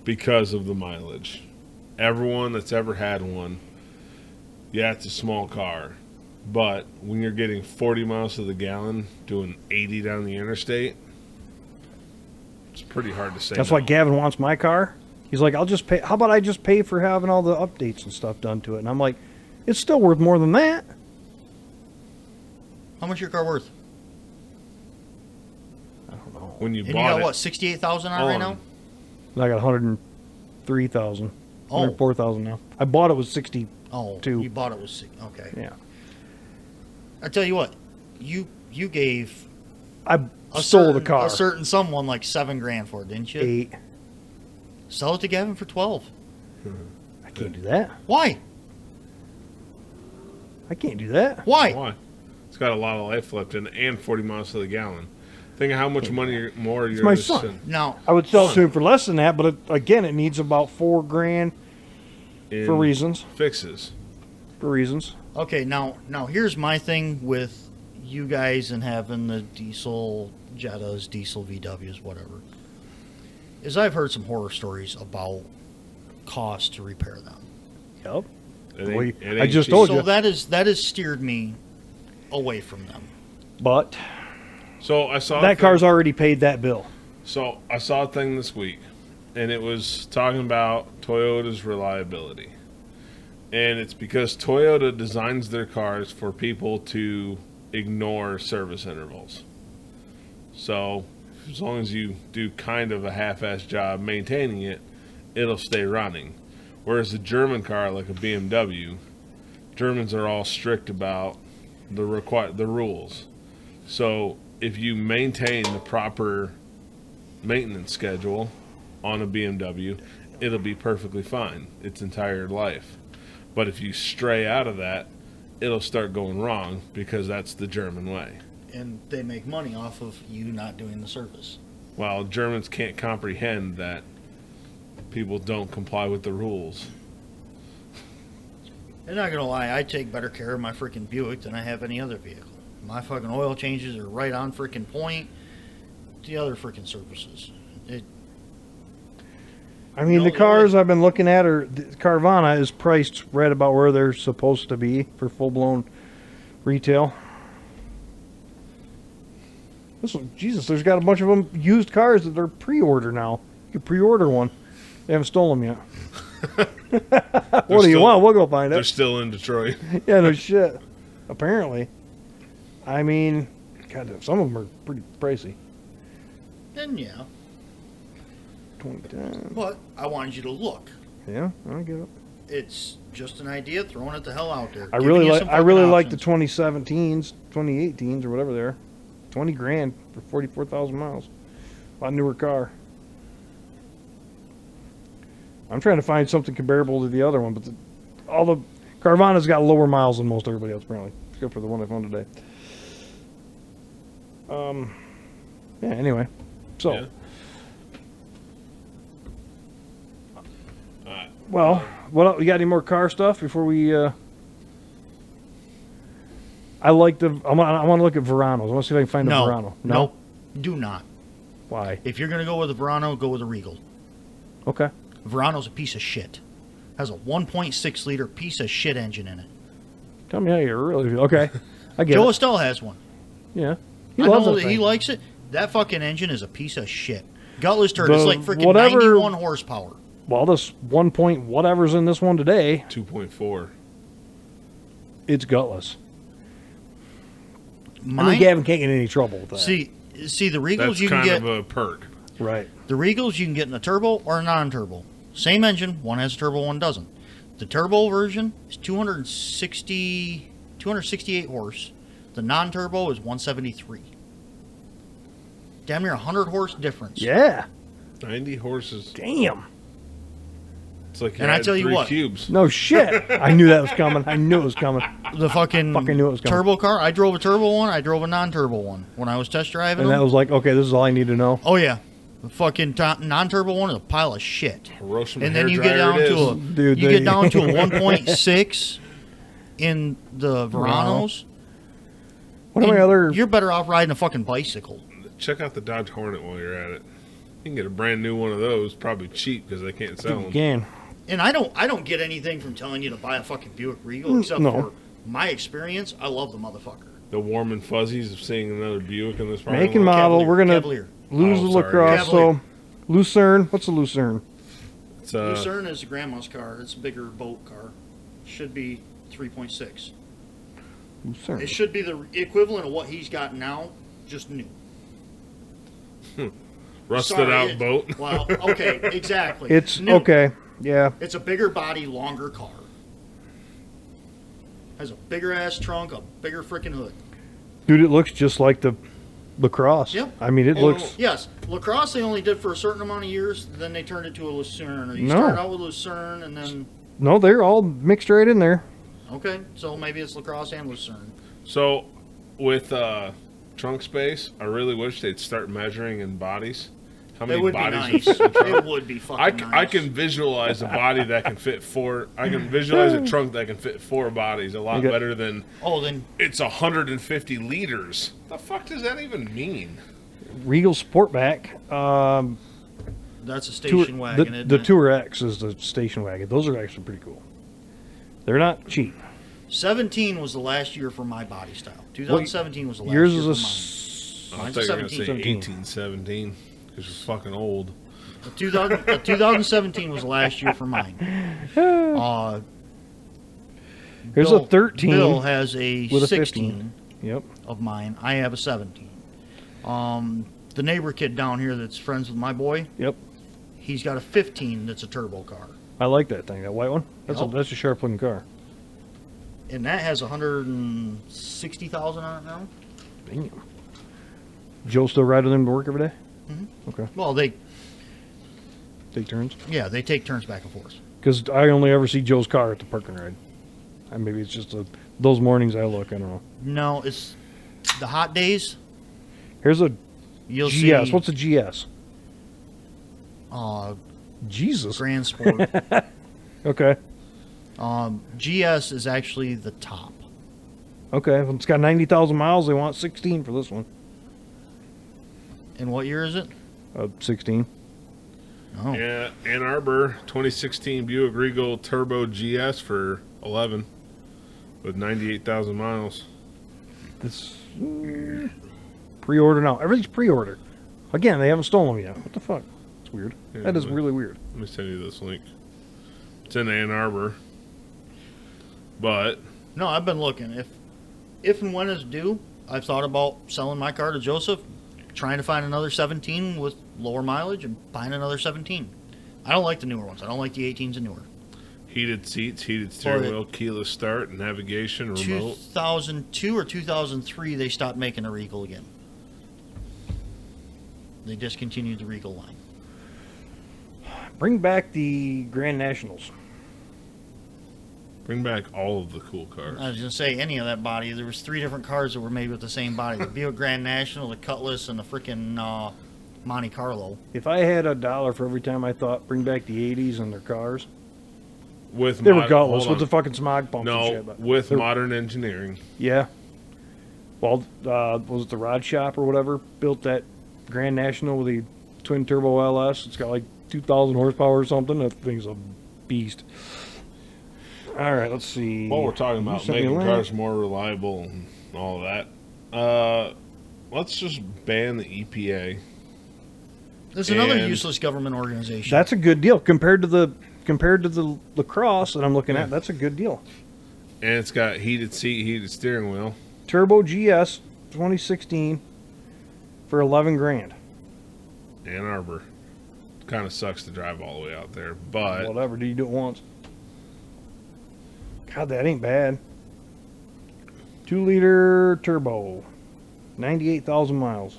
Speaker 1: because of the mileage. Everyone that's ever had one, yeah, it's a small car, but when you're getting 40 miles to the gallon doing 80 down the interstate, it's pretty hard to say.
Speaker 2: That's
Speaker 1: no.
Speaker 2: why Gavin wants my car. He's like, I'll just pay. How about I just pay for having all the updates and stuff done to it? And I'm like, it's still worth more than that.
Speaker 3: How much your car worth?
Speaker 2: I don't know.
Speaker 1: When you
Speaker 3: And you
Speaker 1: bought
Speaker 3: got
Speaker 1: it,
Speaker 3: what, 68,000 on it right now?
Speaker 2: I got 103,000.
Speaker 3: Oh.
Speaker 2: 104,000 now. I bought it with 60.
Speaker 3: Oh,
Speaker 2: Two.
Speaker 3: you bought it with okay.
Speaker 2: Yeah.
Speaker 3: I tell you what, you gave
Speaker 2: I stole the
Speaker 3: certain-
Speaker 2: car.
Speaker 3: a certain someone like $7,000 for it, didn't you?
Speaker 2: 8.
Speaker 3: Sell it to Gavin for 12.
Speaker 2: I can't do that.
Speaker 3: Why?
Speaker 2: I can't do that.
Speaker 3: Why?
Speaker 1: why? It's got a lot of life left in it and 40 miles to the gallon. Think of how much money more you're
Speaker 2: my
Speaker 1: gonna
Speaker 2: son.
Speaker 1: spend
Speaker 3: Now,
Speaker 2: I would sell it to him for less than that, but again, it needs about $4,000
Speaker 1: in
Speaker 2: for reasons.
Speaker 1: fixes.
Speaker 2: For reasons.
Speaker 3: okay, now here's my thing with you guys and having the diesel Jettas, diesel VWs, whatever. is I've heard some horror stories about cost to repair them.
Speaker 2: Yep.
Speaker 1: It ain't
Speaker 2: I just
Speaker 1: cheap.
Speaker 2: told
Speaker 3: So
Speaker 2: you.
Speaker 3: that has steered me away from them.
Speaker 2: But
Speaker 1: So I saw
Speaker 2: that car's already paid that bill.
Speaker 1: So I saw a thing this week, and it was talking about Toyota's reliability. And it's because Toyota designs their cars for people to ignore service intervals. So as long as you do kind of a half-assed job maintaining it, it'll stay running. Whereas a German car like a BMW, Germans are all strict about the rules. So if you maintain the proper maintenance schedule on a BMW, it'll be perfectly fine its entire life. But if you stray out of that, it'll start going wrong because that's the German way.
Speaker 3: And they make money off of you not doing the service.
Speaker 1: Well, Germans can't comprehend that people don't comply with the rules.
Speaker 3: And not gonna lie, I take better care of my freaking Buick than I have any other vehicle. My fucking oil changes are right on freaking point. The other freaking services.
Speaker 2: I mean, the cars I've been looking at are Carvana is priced right about where they're supposed to be for full blown retail. Jesus, there's got a bunch of them used cars that are pre-order now. You can pre-order one. They haven't stolen them yet. What do you want? We'll go find
Speaker 1: They're
Speaker 2: it.
Speaker 1: still in Detroit.
Speaker 2: Yeah, no shit. Apparently. I mean, God, some of them are pretty pricey.
Speaker 3: Then yeah.
Speaker 2: 2010.
Speaker 3: But I wanted you to look.
Speaker 2: Yeah, I get it.
Speaker 3: It's just an idea, throwing it the hell out there.
Speaker 2: I
Speaker 3: Giving
Speaker 2: really
Speaker 3: you
Speaker 2: like.
Speaker 3: some
Speaker 2: I really
Speaker 3: fucking
Speaker 2: like the
Speaker 3: options.
Speaker 2: 2017s, 2018s, or whatever they are. 20 grand for 44,000 miles. A lot newer car. I'm trying to find something comparable to the other one, but all the Carvana's got lower miles than most everybody else, apparently, except for the one I found today. Yeah. Anyway, so.
Speaker 1: Yeah.
Speaker 2: Well, what else? You got any more car stuff before we? I like the. I want to look at Veranos. I want to see if I can find a Verano. No,
Speaker 3: Nope. Do not.
Speaker 2: Why?
Speaker 3: If you're gonna go with a Verano, go with a Regal.
Speaker 2: Okay.
Speaker 3: Verano's a piece of shit. Has a 1.6 liter piece of shit engine in it.
Speaker 2: Tell me how you really feel. Okay, I get
Speaker 3: Joe
Speaker 2: it.
Speaker 3: Estelle has one.
Speaker 2: Yeah, he
Speaker 3: I
Speaker 2: loves
Speaker 3: know
Speaker 2: that
Speaker 3: that he
Speaker 2: thing.
Speaker 3: likes it. That fucking engine is a piece of shit. Gutless turd.
Speaker 2: The
Speaker 3: It's like freaking
Speaker 2: whatever-
Speaker 3: 91 horsepower.
Speaker 2: Well, this 1 point whatever's in this one today,
Speaker 1: 2.4.
Speaker 2: it's gutless. I
Speaker 3: Mine,
Speaker 2: mean, Gavin can't get in any trouble with that.
Speaker 3: see the Regals
Speaker 1: That's
Speaker 3: you can
Speaker 1: kind
Speaker 3: get.
Speaker 1: of a perk.
Speaker 2: Right.
Speaker 3: The Regals you can get in a turbo or a non-turbo. Same engine, one has a turbo, one doesn't. The turbo version is 268 horse. The non-turbo is 173. Damn near 100 horse difference.
Speaker 2: Yeah.
Speaker 1: 90 horses.
Speaker 2: Damn.
Speaker 1: It's like you
Speaker 3: And I
Speaker 1: had
Speaker 3: tell you
Speaker 1: 3
Speaker 3: what.
Speaker 1: cubes.
Speaker 2: No shit. I knew that was coming. I knew it was coming.
Speaker 3: The fucking
Speaker 2: Knew it was coming.
Speaker 3: turbo car. I drove a turbo one. I drove a non-turbo one when I was test driving
Speaker 2: And
Speaker 3: them.
Speaker 2: that was like, okay, this is all I need to know.
Speaker 3: Oh yeah, the fucking non-turbo one is a pile of shit.
Speaker 1: Hiroshima
Speaker 3: And then you
Speaker 1: hairdryer
Speaker 3: get down
Speaker 1: it
Speaker 3: to
Speaker 1: is.
Speaker 3: a
Speaker 2: Dude,
Speaker 3: you
Speaker 2: they-
Speaker 3: get down to a 1.6 in the Veranos.
Speaker 2: What are my
Speaker 3: and
Speaker 2: other?
Speaker 3: You're better off riding a fucking bicycle.
Speaker 1: Check out the Dodge Hornet while you're at it. You can get a brand new one of those, probably cheap because they can't sell them.
Speaker 2: Again.
Speaker 3: And I don't get anything from telling you to buy a fucking Buick Regal except
Speaker 2: No.
Speaker 3: for my experience. I love the motherfucker.
Speaker 1: The warm and fuzzies of seeing another Buick in this parking
Speaker 2: Make and
Speaker 1: lot.
Speaker 2: model.
Speaker 3: Cavalier,
Speaker 2: We're gonna
Speaker 3: Cavalier.
Speaker 2: lose
Speaker 1: Oh,
Speaker 2: the
Speaker 1: sorry.
Speaker 2: lacrosse.
Speaker 3: Cavalier.
Speaker 2: So, Lucerne. What's a Lucerne?
Speaker 1: It's,
Speaker 3: Lucerne is grandma's car. It's a bigger boat car. Should be 3.6.
Speaker 2: Lucerne.
Speaker 3: It should be the equivalent of what he's got now, just new.
Speaker 1: rusted
Speaker 3: Sorry,
Speaker 1: out
Speaker 3: it-
Speaker 1: boat.
Speaker 3: Well, okay, exactly.
Speaker 2: It's
Speaker 3: New.
Speaker 2: okay. Yeah.
Speaker 3: It's a bigger body, longer car. Has a bigger ass trunk, a bigger freaking hood.
Speaker 2: Dude, it looks just like the lacrosse.
Speaker 3: Yep.
Speaker 2: I mean, it
Speaker 1: Oh,
Speaker 2: looks.
Speaker 3: Yes, lacrosse they only did for a certain amount of years, then they turned it to a Lucerne. Or you
Speaker 2: No.
Speaker 3: start out with Lucerne and then
Speaker 2: No, they're all mixed right in there.
Speaker 3: okay, so maybe it's lacrosse and Lucerne.
Speaker 1: So, with trunk space, I really wish they'd start measuring in bodies. How
Speaker 3: It
Speaker 1: many
Speaker 3: would be
Speaker 1: bodies
Speaker 3: nice.
Speaker 1: would fit in the trunk?
Speaker 3: It would be fucking nice.
Speaker 1: I can visualize a body that can fit 4. I can visualize a trunk that can fit 4 bodies a lot
Speaker 2: You got-
Speaker 1: better than
Speaker 3: Oh, then
Speaker 1: it's 150 liters. The fuck does that even mean?
Speaker 2: Regal Sportback.
Speaker 3: That's a station wagon, isn't
Speaker 2: The
Speaker 3: it?
Speaker 2: Tour X is the station wagon. Those are actually pretty cool. They're not cheap.
Speaker 3: 17 was the last year for my body style. 2017 was the last
Speaker 2: Yours
Speaker 3: year
Speaker 2: is
Speaker 3: for
Speaker 2: a
Speaker 3: mine.
Speaker 1: I
Speaker 3: Mine's
Speaker 1: thought
Speaker 3: a
Speaker 1: you were going to
Speaker 3: 17.
Speaker 1: say
Speaker 2: 17.
Speaker 1: 1817 because you're fucking old.
Speaker 3: The 2017 was the last year for mine.
Speaker 2: Here's a 13
Speaker 3: Bill has a
Speaker 2: with a
Speaker 3: 16
Speaker 2: Yep.
Speaker 3: of mine. I have a 17. The neighbor kid down here that's friends with my boy,
Speaker 2: Yep.
Speaker 3: he's got a 15 that's a turbo car.
Speaker 2: I like that thing. That white one.
Speaker 3: Yep.
Speaker 2: That's a sharp looking car.
Speaker 3: And that has 160,000 on it now.
Speaker 2: Damn. Joe still riding them to work every day?
Speaker 3: Mhm.
Speaker 2: Okay.
Speaker 3: Well, they
Speaker 2: Take turns.
Speaker 3: take turns back and forth.
Speaker 2: Because I only ever see Joe's car at the park and ride. Maybe it's just those mornings I look. I don't know.
Speaker 3: No, it's the hot days.
Speaker 2: Here's a
Speaker 3: You'll
Speaker 2: GS.
Speaker 3: see.
Speaker 2: What's a GS?
Speaker 3: uh,
Speaker 2: Jesus.
Speaker 3: Grand Sport?
Speaker 2: Okay.
Speaker 3: GS is actually the top.
Speaker 2: Okay. If it's got 90,000 miles, they want 16 for this one.
Speaker 3: And what year is it?
Speaker 2: 16.
Speaker 3: Oh,
Speaker 1: Yeah, Ann Arbor 2016 Buick Regal Turbo GS for 11 with 98,000 miles.
Speaker 2: This pre-order now. Everything's pre-order. Again, they haven't stolen them yet. What the fuck? It's weird.
Speaker 1: Yeah,
Speaker 2: That is
Speaker 1: but-
Speaker 2: really weird.
Speaker 1: Let me send you this link. It's in Ann Arbor. But
Speaker 3: no, I've been looking. If and when it's due, I've thought about selling my car to Joseph, trying to find another 17 with lower mileage, and buying another 17. I don't like the newer ones. I don't like the 18s and newer.
Speaker 1: heated seats, heated steering
Speaker 3: Or the-
Speaker 1: wheel, keyless start, navigation, remote.
Speaker 3: 2002 or 2003, they stopped making a Regal again. They discontinued the Regal line.
Speaker 2: Bring back the Grand Nationals.
Speaker 1: Bring back all of the cool cars.
Speaker 3: I was going to say, any of that body, there was 3 different cars that were made with the same body. The Buick Grand National, the Cutlass, and the freaking Monte Carlo.
Speaker 2: If I had $1 for every time I thought bring back the 80s and their cars,
Speaker 1: With
Speaker 2: they were
Speaker 1: mod-
Speaker 2: gutless
Speaker 1: hold
Speaker 2: with the
Speaker 1: on.
Speaker 2: fucking smog pumps and
Speaker 1: No,
Speaker 2: shit. But
Speaker 1: with
Speaker 2: they're-
Speaker 1: modern engineering.
Speaker 2: Yeah. Well, was it the Rod Shop or whatever built that Grand National with the twin turbo LS? It's got like 2,000 horsepower or something. That thing's a beast. All right, let's see.
Speaker 1: While we're talking
Speaker 2: You
Speaker 1: about
Speaker 2: sent me a
Speaker 1: making
Speaker 2: link.
Speaker 1: cars more reliable and all of that, let's just ban the EPA.
Speaker 3: There's another
Speaker 1: And-
Speaker 3: useless government organization.
Speaker 2: That's a good deal compared to the lacrosse that I'm looking at. That's a good deal.
Speaker 1: And it's got heated seat, heated steering wheel.
Speaker 2: Turbo GS 2016 for 11 grand.
Speaker 1: Ann Arbor. Kind of sucks to drive all the way out there, but
Speaker 2: Whatever. Do you do it once? God, that ain't bad. 2-liter turbo, 98,000 miles.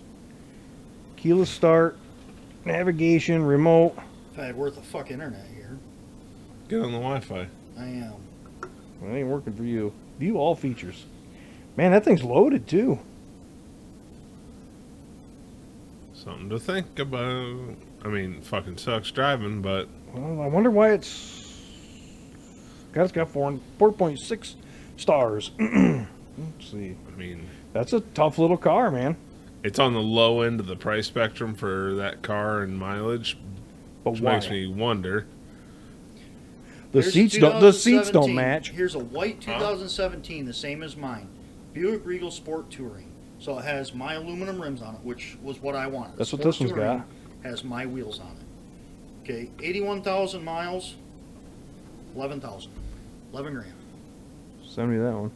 Speaker 2: Keyless start, navigation, remote.
Speaker 3: If I had worth a fuck internet here,
Speaker 1: get on the Wi-Fi.
Speaker 3: I am.
Speaker 2: Well, it ain't working for you. View all features. Man, that thing's loaded too.
Speaker 1: Something to think about. I mean, fucking sucks driving, but
Speaker 2: Well, I wonder why it's got 4.6 stars. Let's see.
Speaker 1: I mean,
Speaker 2: That's a tough little car, man.
Speaker 1: it's on the low end of the price spectrum for that car and mileage,
Speaker 2: But
Speaker 1: which
Speaker 2: why?
Speaker 1: makes me wonder.
Speaker 2: The
Speaker 3: Here's
Speaker 2: seats don't. The seats don't
Speaker 3: 2017.
Speaker 2: match.
Speaker 3: Here's a white 2017, the same as mine. Buick Regal Sport Touring. So it has my aluminum rims on it, which was what I wanted.
Speaker 2: That's what
Speaker 3: Sport
Speaker 2: this one's
Speaker 3: Touring
Speaker 2: got.
Speaker 3: Has my wheels on it. Okay, 81,000 miles, 11,000. 11 grand.
Speaker 2: Send me that one.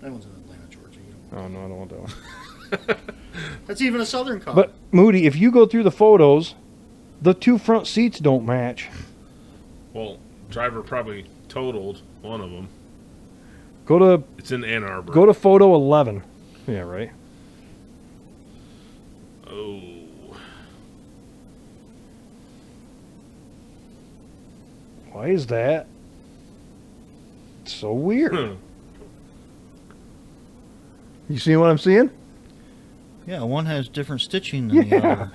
Speaker 3: That one's in Atlanta, Georgia. You don't
Speaker 2: Oh no, I don't want that one.
Speaker 3: That's even a Southern car.
Speaker 2: But Moody, if you go through the photos, the 2 front seats don't match.
Speaker 1: Well, driver probably totaled one of them.
Speaker 2: Go
Speaker 1: It's in Ann Arbor.
Speaker 2: to photo 11. Yeah, right.
Speaker 1: Oh,
Speaker 2: Why is that so weird?
Speaker 1: Hmm.
Speaker 2: You see what I'm seeing?
Speaker 3: yeah, one has different stitching than the
Speaker 2: Yeah.
Speaker 3: other.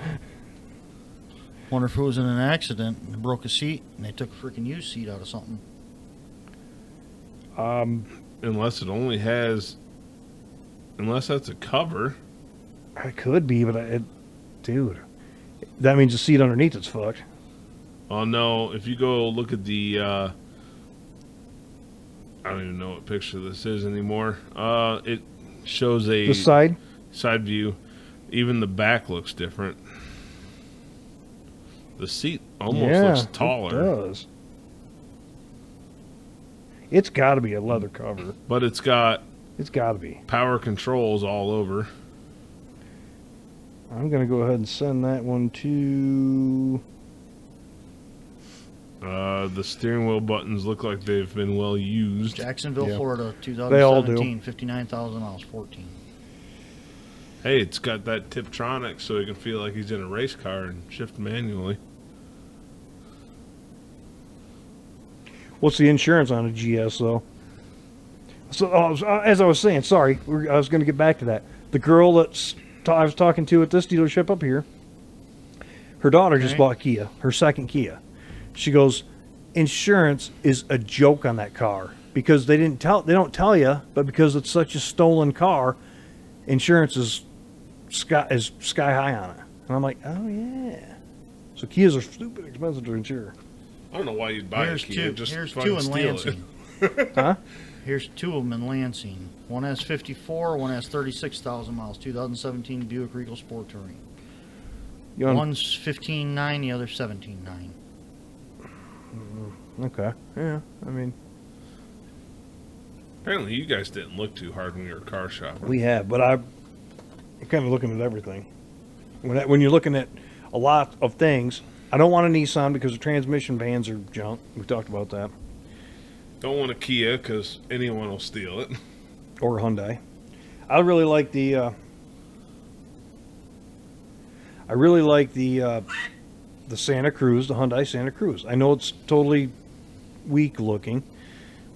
Speaker 3: Wonder if it was in an accident and broke a seat and they took a freaking used seat out of something.
Speaker 1: unless it only has, unless that's a cover.
Speaker 2: It could be, but dude, that means the seat underneath it's fucked.
Speaker 1: Oh no! If you go look at the, I don't even know what picture this is anymore. It shows a
Speaker 2: The side.
Speaker 1: side view. Even the back looks different. The seat almost looks taller.
Speaker 2: It does. It's got to be a leather cover.
Speaker 1: But it's got
Speaker 2: It's got to be.
Speaker 1: power controls all over.
Speaker 2: I'm going to go ahead and send that one to...
Speaker 1: The steering wheel buttons look like they've been well used.
Speaker 3: Jacksonville,
Speaker 2: Yeah.
Speaker 3: Florida,
Speaker 2: They all do.
Speaker 3: 2017, 59,000 miles, 14.
Speaker 1: Hey, it's got that Tiptronic so he can feel like he's in a race car and shift manually.
Speaker 2: What's the insurance on a GS, though? So, as I was saying, sorry, I was going to get back to that. The girl I was talking to at this dealership up here, her daughter just
Speaker 3: Okay.
Speaker 2: bought Kia, her second Kia. She goes, insurance is a joke on that car because they don't tell you, but because it's such a stolen car, insurance is sky high on it. And I'm like, oh yeah. So Kias are stupid expensive to insure.
Speaker 1: I don't know why you'd buy
Speaker 3: Here's
Speaker 1: a Kia.
Speaker 3: two.
Speaker 1: Just
Speaker 3: Here's
Speaker 1: fucking
Speaker 3: two in
Speaker 1: steal
Speaker 3: Lansing.
Speaker 1: it.
Speaker 2: Huh?
Speaker 3: Here's two of them in Lansing. One has 54, one has 36,000 miles. 2017 Buick Regal Sport Touring.
Speaker 2: You want-
Speaker 3: One's 15.9, the other 17.9.
Speaker 2: Okay. Yeah. I mean,
Speaker 1: Apparently, you guys didn't look too hard when you were car shopping.
Speaker 2: we have, but I'm kind of looking at everything. When you're looking at a lot of things, I don't want a Nissan because the transmission bands are junk. We talked about that.
Speaker 1: Don't want a Kia because anyone will steal it.
Speaker 2: Or a Hyundai. I really like the Santa Cruz, the Hyundai Santa Cruz. I know it's totally weak looking,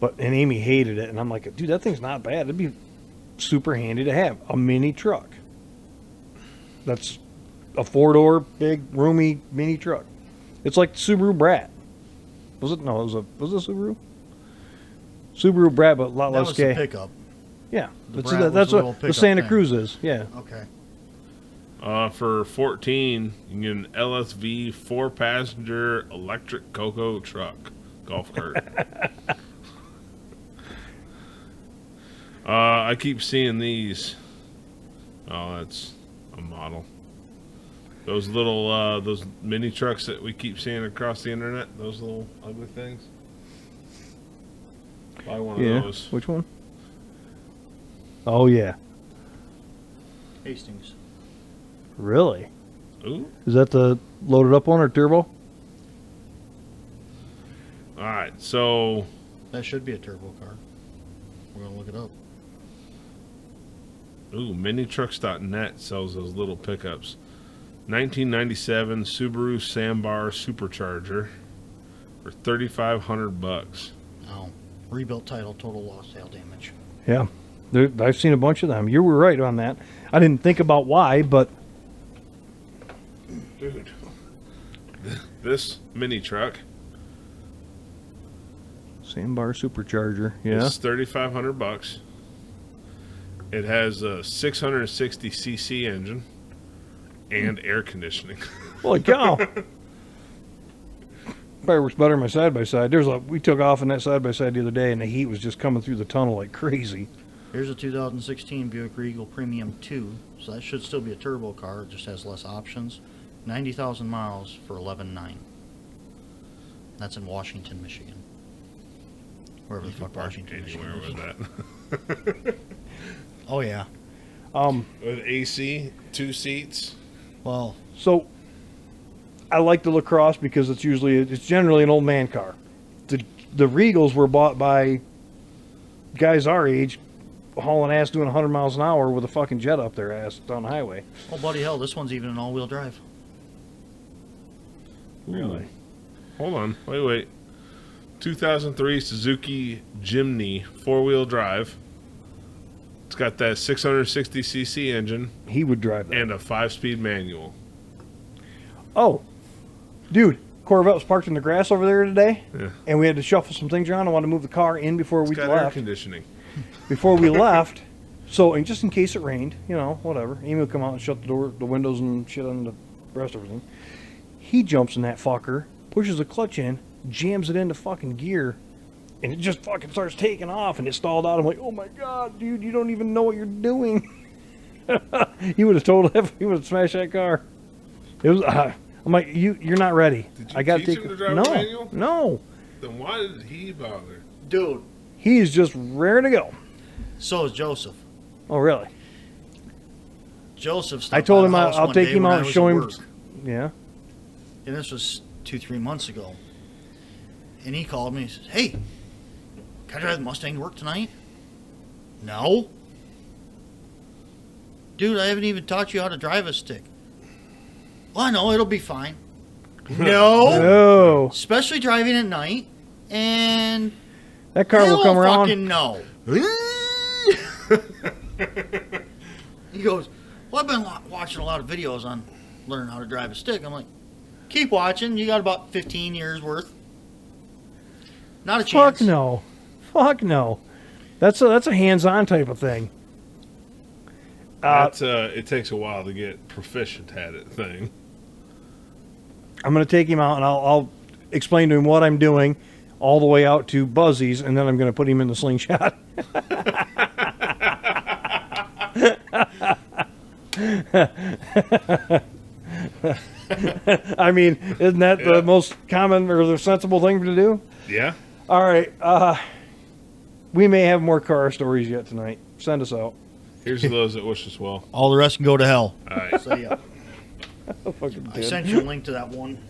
Speaker 2: and Amy hated it, and I'm like, dude, that thing's not bad. It'd be super handy to have a mini truck. That's a 4-door, big, roomy mini truck. It's like the Subaru Brat. Was it? No, was it a Subaru? Subaru Brat, but a lot
Speaker 3: That
Speaker 2: less
Speaker 3: was the
Speaker 2: gay.
Speaker 3: pickup.
Speaker 2: Yeah,
Speaker 3: The
Speaker 2: that's,
Speaker 3: Brat was
Speaker 2: that's
Speaker 3: a little
Speaker 2: what the
Speaker 3: pickup
Speaker 2: Santa
Speaker 3: thing.
Speaker 2: Cruz is. Yeah.
Speaker 3: Okay.
Speaker 1: For 14, you can get an LSV 4-passenger electric Coco truck golf cart. I keep seeing these. Oh, that's a model. Those little those mini trucks that we keep seeing across the internet. Those little ugly things. Buy one
Speaker 2: Yeah.
Speaker 1: of those.
Speaker 2: Which one? Oh yeah.
Speaker 3: Hastings.
Speaker 2: Really?
Speaker 1: Ooh.
Speaker 2: Is that the loaded up one or turbo?
Speaker 1: All right. So
Speaker 3: That should be a turbo car. We're going to look it up.
Speaker 1: minitrucks.net sells those little pickups. 1997 Subaru Sambar Supercharger for $3,500.
Speaker 3: Oh. Rebuilt title, total loss, hail damage.
Speaker 2: Yeah. I've seen a bunch of them. You were right on that. I didn't think about why, but
Speaker 1: Dude, this mini truck
Speaker 2: Sandbar Supercharger. Yeah.
Speaker 1: is $3,500. It has a 660cc engine and air conditioning.
Speaker 2: Holy cow. Probably works better in my side by side. We took off in that side by side the other day, and the heat was just coming through the tunnel like crazy.
Speaker 3: Here's a 2016 Buick Regal Premium 2. So that should still be a turbo car. It just has less options. 90,000 miles for $11,900. That's in Washington, Michigan. Wherever the fuck Washington, Michigan
Speaker 1: Anywhere
Speaker 3: is.
Speaker 1: with that.
Speaker 3: Oh, yeah.
Speaker 1: With AC, 2 seats.
Speaker 3: Well,
Speaker 2: So I like the LaCrosse because it's generally an old man car. The Regals were bought by guys our age hauling ass doing 100 miles an hour with a fucking jet up their ass down the highway.
Speaker 3: oh, bloody hell, this one's even an all-wheel drive.
Speaker 2: Really?
Speaker 1: Hold on. Wait. 2003 Suzuki Jimny 4-wheel drive. It's got that 660cc engine
Speaker 2: He would drive that.
Speaker 1: and a 5-speed manual.
Speaker 2: Oh, dude, Corvette was parked in the grass over there today,
Speaker 1: Yeah.
Speaker 2: and we had to shuffle some things around. I wanted to move the car in before
Speaker 1: It's
Speaker 2: we
Speaker 1: got air
Speaker 2: left.
Speaker 1: conditioning.
Speaker 2: Before we left, so and just in case it rained, whatever. Amy would come out and shut the windows and shit on the rest of everything. He jumps in that fucker, pushes the clutch in, jams it into fucking gear, and it just fucking starts taking off, and it stalled out. I'm like, oh my god, dude, you don't even know what you're doing. You would have told him, he would have smashed that car. It was. I'm like, you're not ready.
Speaker 1: Did you
Speaker 2: I got
Speaker 1: teach him to drive a manual?
Speaker 2: No.
Speaker 1: Then why did he bother?
Speaker 3: Dude,
Speaker 2: He's just raring to go.
Speaker 3: so is Joseph.
Speaker 2: Oh, really?
Speaker 3: Joseph stopped
Speaker 2: I told
Speaker 3: by
Speaker 2: him
Speaker 3: the house
Speaker 2: I'll
Speaker 3: one
Speaker 2: take
Speaker 3: day
Speaker 2: him
Speaker 3: when
Speaker 2: out
Speaker 3: I
Speaker 2: and
Speaker 3: was
Speaker 2: show
Speaker 3: at
Speaker 2: him.
Speaker 3: work.
Speaker 2: Yeah.
Speaker 3: And this was 2-3 months ago. And he called me and says, hey, can I drive the Mustang to work tonight? No. Dude, I haven't even taught you how to drive a stick. Well, I know, it'll be fine. No.
Speaker 2: Oh,
Speaker 3: Especially driving at night. And
Speaker 2: that car will come around.
Speaker 3: fucking no. He goes, well, I've been watching a lot of videos on learning how to drive a stick. I'm like, keep watching. You got about 15 years worth. Not a chance.
Speaker 2: Fuck no. Fuck no. That's a hands-on type of thing.
Speaker 1: That's it takes a while to get proficient at it thing.
Speaker 2: I'm going to take him out and I'll explain to him what I'm doing all the way out to Buzzy's, and then I'm going to put him in the slingshot. I mean, isn't that the most common or the sensible thing to do?
Speaker 1: Yeah.
Speaker 2: All right. We may have more car stories yet tonight. Send us out.
Speaker 1: Here's to those that wish us well.
Speaker 3: All the rest can go to hell.
Speaker 1: All right.
Speaker 3: So, yeah.
Speaker 2: Fucking
Speaker 3: I
Speaker 2: did.
Speaker 3: sent you a link to that one